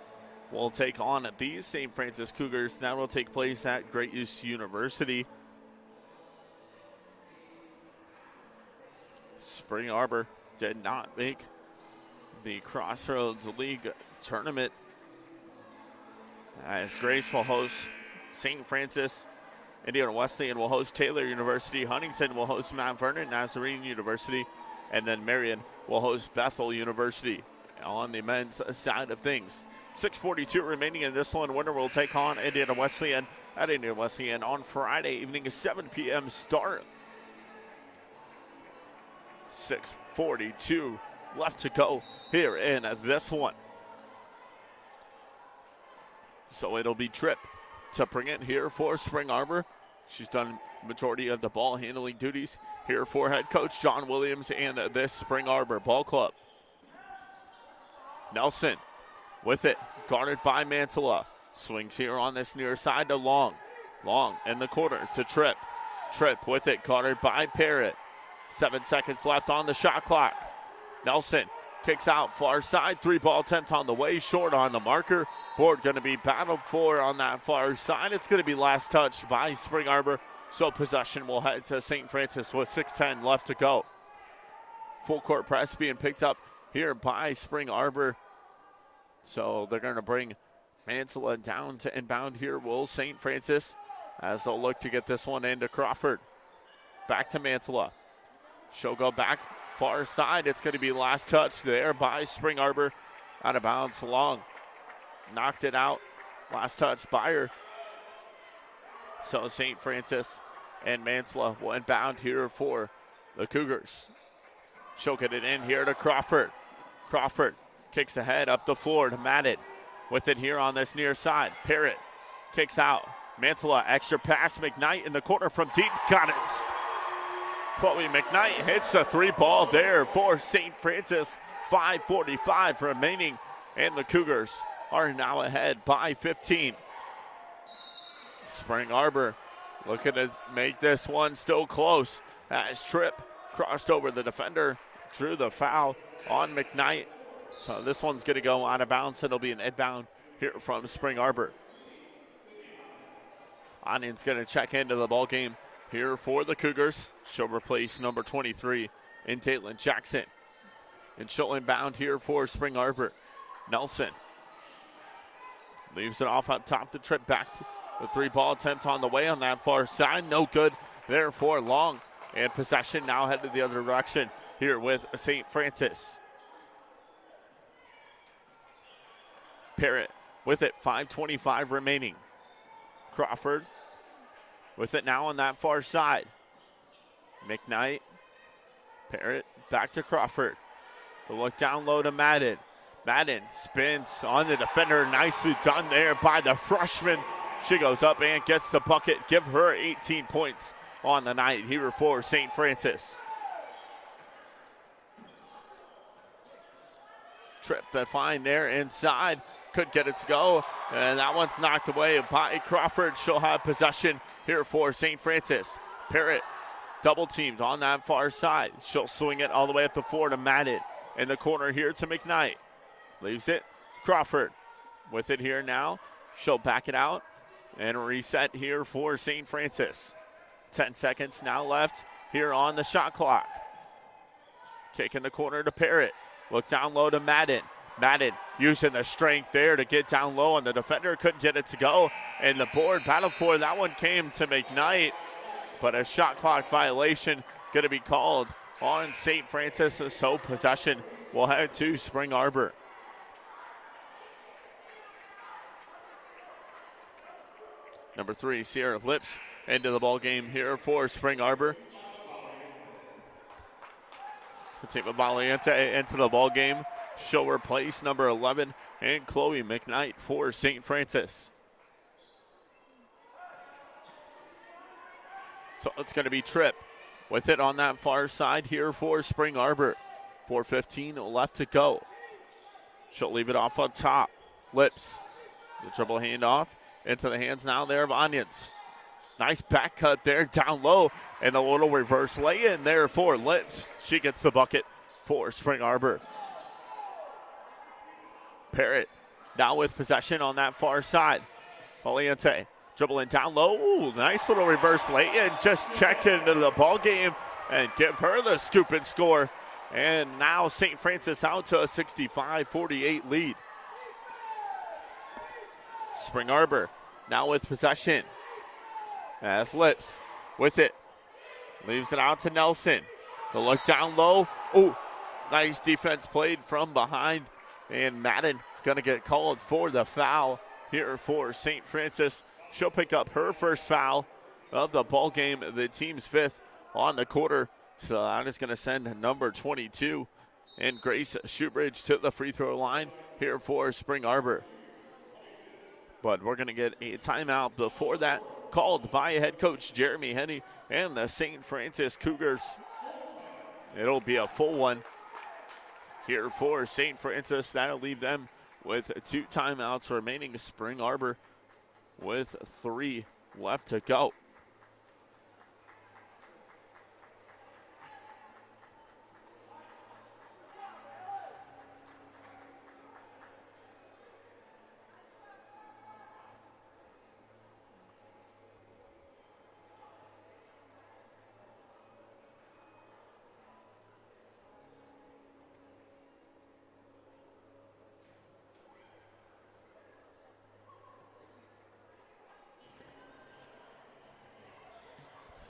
will take on these St. Francis Cougars. That will take place at Great East University. Spring Arbor did not make the Crossroads League tournament as Grace will host St. Francis. Indiana Wesleyan will host Taylor University. Huntington will host Mount Vernon Nazarene University. And then Marion will host Bethel University. on the men's side of things. 6:42 remaining in this one. Winner will take on Indiana Wesleyan at Indiana Wesleyan on Friday evening, a 7 p.m. start. 6:42 left to go here in this one. So it'll be Tripp to bring it here for Spring Arbor. She's done majority of the ball handling duties here for head coach John Williams and this Spring Arbor ball club. Nelson with it, guarded by Mantilla. Swings here on this near side to Long. Long in the corner to Tripp. Tripp with it, guarded by Parrott. 7 seconds left on the shot clock. Nelson kicks out far side. 3-ball attempt on the way, short on the marker. Board going to be battled for on that far side. It's going to be last touched by Spring Arbor. So possession will head to St. Francis with 6:10 left to go. Full court press being picked up here by Spring Arbor. So they're going to bring Mantilla down to inbound here. Will St. Francis as they'll look to get this one into Crawford. Back to Mantilla. She'll go back far side. It's going to be last touch there by Spring Arbor. Out of bounds. Long knocked it out. Last touch by her. So St. Francis and Mantilla will inbound here for the Cougars. She'll get it in here to Crawford. Crawford kicks ahead up the floor to Madden. With it here on this near side. Parrott kicks out. Mantilla, extra pass. McKnight in the corner from deep. Got it. Chloe McKnight hits a 3-ball there for St. Francis. 5:45 remaining, and the Cougars are now ahead by 15. Spring Arbor looking to make this one still close as Tripp crossed over the defender, drew the foul on McKnight. So this one's going to go out of bounds. It'll be an inbound here from Spring Arbor. Onion's going to check into the ball game here for the Cougars. She'll replace number 23 in Caitlin Jackson. And she'll inbound here for Spring Arbor. Nelson leaves it off up top to Tripp. Back to the 3-ball attempt on the way on that far side. No good there for Long. And possession now headed the other direction here with St. Francis. Parrott with it, 5:25 remaining. Crawford with it now on that far side. McKnight, Parrott, back to Crawford. The look down low to Madden. Madden spins on the defender. Nicely done there by the freshman. She goes up and gets the bucket. Give her 18 points on the night here for St. Francis. Tripp to find there inside. Could get it to go. And that one's knocked away by Crawford. She'll have possession here for St. Francis. Parrott double teamed on that far side. She'll swing it all the way up the floor to Madden. In the corner here to McKnight. Leaves it. Crawford with it here now. She'll back it out and reset here for St. Francis. 10 seconds now left here on the shot clock. Kick in the corner to Parrott. Look down low to Madden. Madden using the strength there to get down low, and the defender couldn't get it to go. And the board battle for that one came to McKnight, but a shot clock violation going to be called on St. Francis, so possession will head to Spring Arbor. Number 3, Sierra Lips into the ball game here for Spring Arbor. Fatima Valiente into the ball game. She'll replace number 11 and Chloe McKnight for St. Francis. So it's going to be Tripp with it on that far side here for Spring Arbor. 4:15 left to go. She'll leave it off up top. Lips, the dribble handoff into the hands now there of Onions. Nice back cut there down low, and a little reverse lay-in there for Lips. She gets the bucket for Spring Arbor. Parrott now with possession on that far side. Valiente dribbling down low. Ooh, nice little reverse lay-in. Just checked into the ball game and give her the scoop and score. And now St. Francis out to a 65-48 lead. Spring Arbor now with possession. As Lips with it. Leaves it out to Nelson. The look down low. Oh, nice defense played from behind And Madden going to get called for the foul here for St. Francis. She'll pick up her first foul of the ball game, the team's fifth on the quarter. So that is going to send number 22 and Grace Shoebridge to the free throw line here for Spring Arbor. But we're going to get a timeout before that, called by head coach Jeremy Henny and the St. Francis Cougars. It'll be a full one here for St. Francis. That'll leave them with 2 timeouts remaining. Spring Arbor with 3 left to go.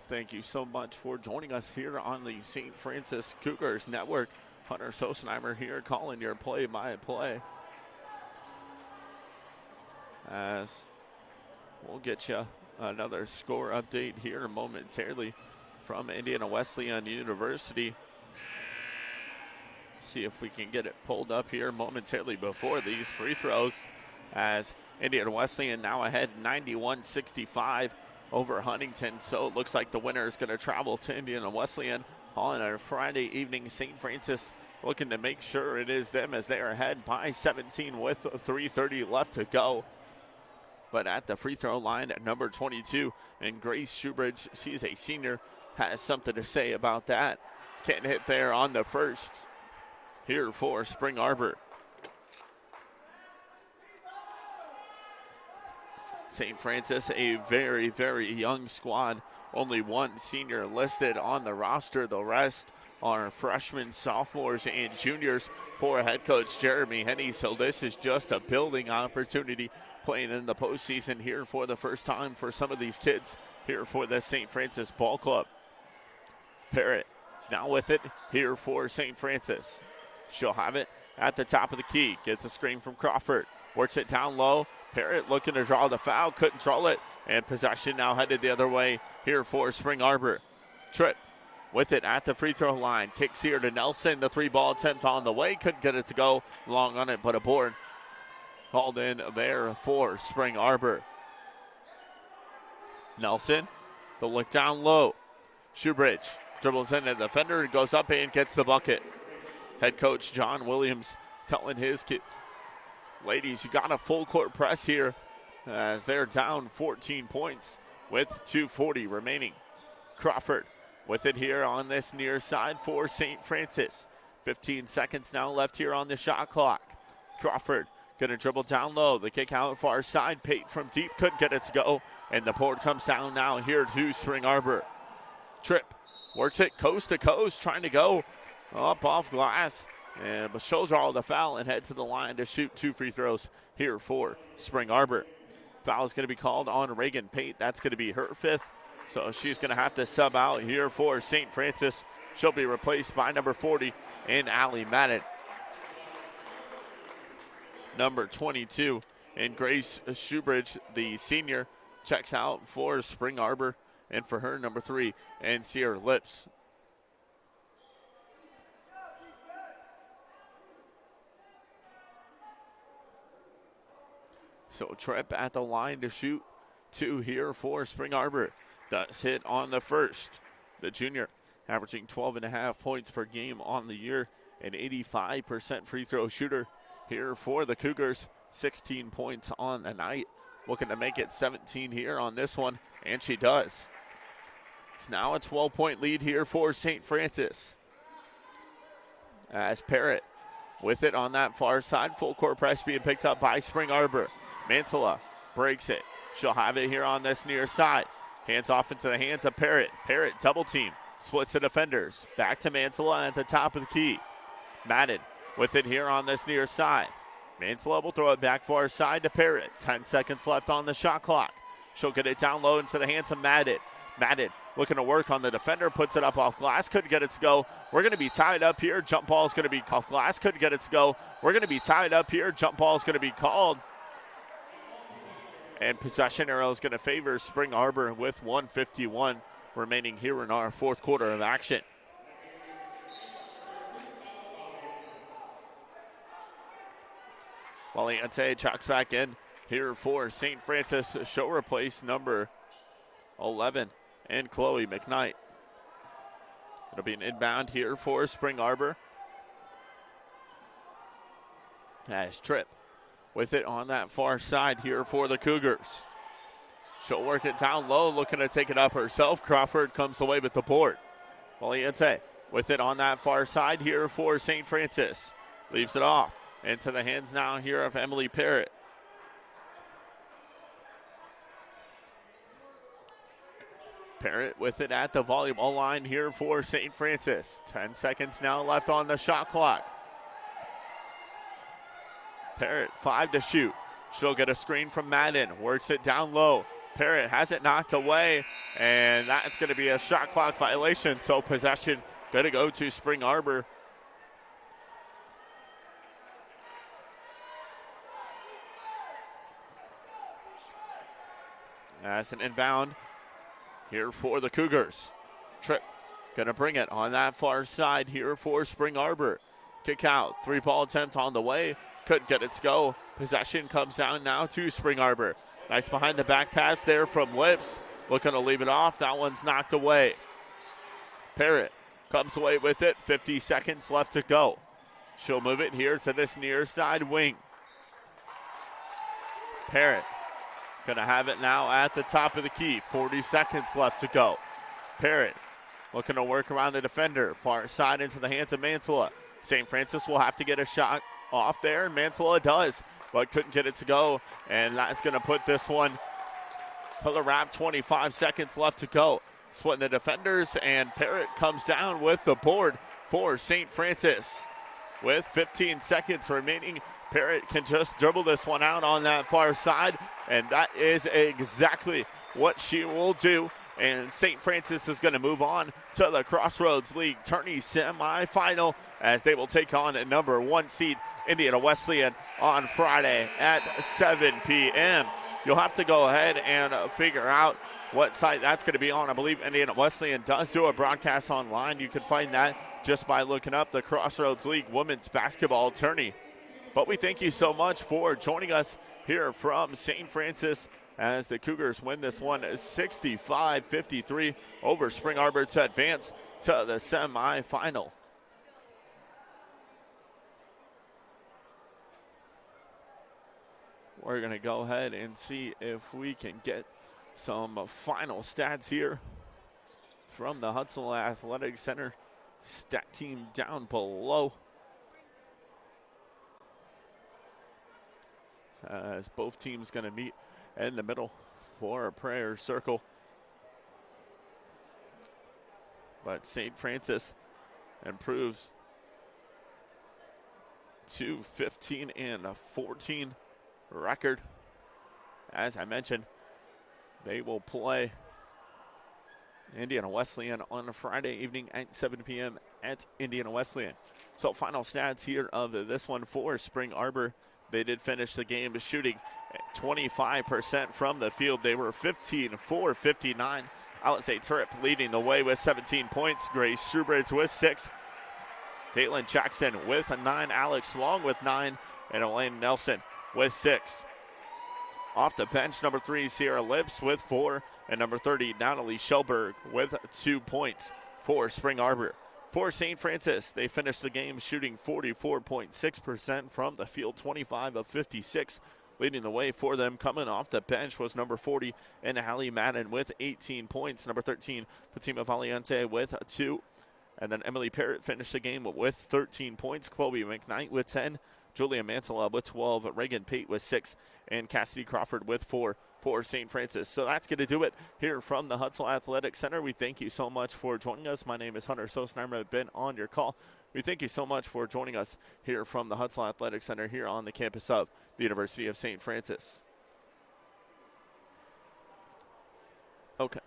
Thank you so much for joining us here on the St. Francis Cougars Network. Hunter Sosenheimer here calling your play-by-play. As we'll get you another score update here momentarily from Indiana Wesleyan University. See if we can get it pulled up here momentarily before these free throws, as Indiana Wesleyan now ahead 91-65 over Huntington. So it looks like the winner is going to travel to Indiana Wesleyan on a Friday evening. St. Francis looking to make sure it is them, as they are ahead by 17 with 3:30 left to go. But at the free throw line at number 22, and Grace Shoebridge, she's a senior, has something to say about that. Can't hit there on the first here for Spring Arbor. St. Francis, a very, very young squad. Only 1 senior listed on the roster. The rest are freshmen, sophomores, and juniors for head coach Jeremy Henny. So this is just a building opportunity, playing in the postseason here for the first time for some of these kids here for the St. Francis Ball Club. Parrott now with it here for St. Francis. She'll have it at the top of the key. Gets a screen from Crawford. Works it down low. Parrott looking to draw the foul, couldn't control it, and possession now headed the other way here for Spring Arbor. Tripp with it at the free throw line, kicks here to Nelson. The 3-ball attempt on the way, couldn't get it to go long on it, but a board called in there for Spring Arbor. Nelson, the look down low. Shoebridge dribbles in the defender, goes up and gets the bucket. Head coach John Williams telling his kid, ladies, you got a full court press here, as they're down 14 points with 2:40 remaining. Crawford with it here on this near side for St. Francis. 15 seconds now left here on the shot clock. Crawford gonna dribble down low. The kick out far side. Pate from deep, couldn't get it to go. And the board comes down now here to Spring Arbor. Tripp works it coast to coast, trying to go up off glass. But she'll draw the foul and head to the line to shoot 2 free throws here for Spring Arbor. Foul is going to be called on Reagan Pate. That's going to be her 5th. So she's going to have to sub out here for St. Francis. She'll be replaced by number 40 in Allie Madden. Number 22 and Grace Shoebridge, the senior, checks out for Spring Arbor. And for her, number 3 and Sierra Lips. So Tripp at the line to shoot 2 here for Spring Arbor. Does hit on the first. The junior averaging 12.5 points per game on the year. An 85% free throw shooter here for the Cougars. 16 points on the night. Looking to make it 17 here on this one, and she does. It's now a 12-point lead here for St. Francis. As Parrott with it on that far side. Full court press being picked up by Spring Arbor. Mansella breaks it. She'll have it here on this near side. Hands off into the hands of Parrott. Parrott double team. Splits the defenders. Back to Mansella at the top of the key. Madden with it here on this near side. Mansella will throw it back far side to Parrott. 10 seconds left on the shot clock. She'll get it down low into the hands of Madden. Madden looking to work on the defender, puts it up off glass, couldn't get it to go. We're going to be tied up here. Jump ball is going to be off glass, couldn't get it to go. We're going to be tied up here. Jump ball is going to be called. And possession arrow is going to favor Spring Arbor with 1:51 remaining here in our fourth quarter of action. Valiente checks back in here for St. Francis. She'll replace number 11 and Chloe McKnight. It'll be an inbound here for Spring Arbor. As Tripp with it on that far side here for the Cougars. She'll work it down low, looking to take it up herself. Crawford comes away with the board. Valiente with it on that far side here for St. Francis. Leaves it off into the hands now here of Emily Parrott. Parrott with it at the volleyball line here for St. Francis. 10 seconds now left on the shot clock. Parrott, 5 to shoot. She'll get a screen from Madden. Works it down low. Parrott has it knocked away, and that's going to be a shot clock violation. So possession going to go to Spring Arbor. That's an inbound here for the Cougars. Tripp going to bring it on that far side here for Spring Arbor. Kick out, 3-ball attempt on the way. Couldn't get it to go. Possession comes down now to Spring Arbor. Nice behind the back pass there from Lips. Looking to leave it off. That one's knocked away. Parrott comes away with it. 50 seconds left to go. She'll move it here to this near side wing. Parrott going to have it now at the top of the key. 40 seconds left to go. Parrott looking to work around the defender. Far side into the hands of Mansella. St. Francis will have to get a shot off there, and Mansella does, but couldn't get it to go, and that's going to put this one to the wrap. 25 seconds left to go. Splitting the defenders, and Parrott comes down with the board for St. Francis. With 15 seconds remaining, Parrott can just dribble this one out on that far side, and that is exactly what she will do. And St. Francis is going to move on to the Crossroads League Tourney semifinal as they will take on a number 1 seed Indiana Wesleyan on Friday at 7 p.m. You'll have to go ahead and figure out what site that's going to be on. I believe Indiana Wesleyan does do a broadcast online. You can find that just by looking up the Crossroads League Women's Basketball Tourney. But we thank you so much for joining us here from St. Francis as the Cougars win this one 65-53 over Spring Arbor to advance to the semifinal. We're going to go ahead and see if we can get some final stats here from the Hudson Athletic Center stat team down below. As both teams going to meet in the middle for a prayer circle. But St. Francis improves to 15-14 record. As I mentioned, they will play Indiana Wesleyan on a Friday evening at 7 p.m. at Indiana Wesleyan. So final stats here of this one for Spring Arbor. They did finish the game shooting 25% from the field. They were 15 for 59. Alice Tripp leading the way with 17 points. Grace Strubridge with 6. Caitlin Jackson with 9. Alex Long with 9. And Elaine Nelson with 6. Off the bench, number 3, Sierra Lips with 4. And number 30, Natalie Schellberg with 2 points for Spring Arbor. For St. Francis, they finished the game shooting 44.6% from the field, 25 of 56. Leading the way for them coming off the bench was number 40, and Hallie Madden with 18 points. Number 13, Fatima Valiente with 2. And then Emily Parrott finished the game with 13 points. Chloe McKnight with 10. Julia Mansella with 12. Reagan Pate with 6. And Cassidy Crawford with 4 for St. Francis. So that's going to do it here from the Hudson Athletic Center. We thank you so much for joining us. My name is Hunter Sosneimer. I've been on your call. We thank you so much for joining us here from the Hudson Athletic Center here on the campus of the University of St. Francis. Okay.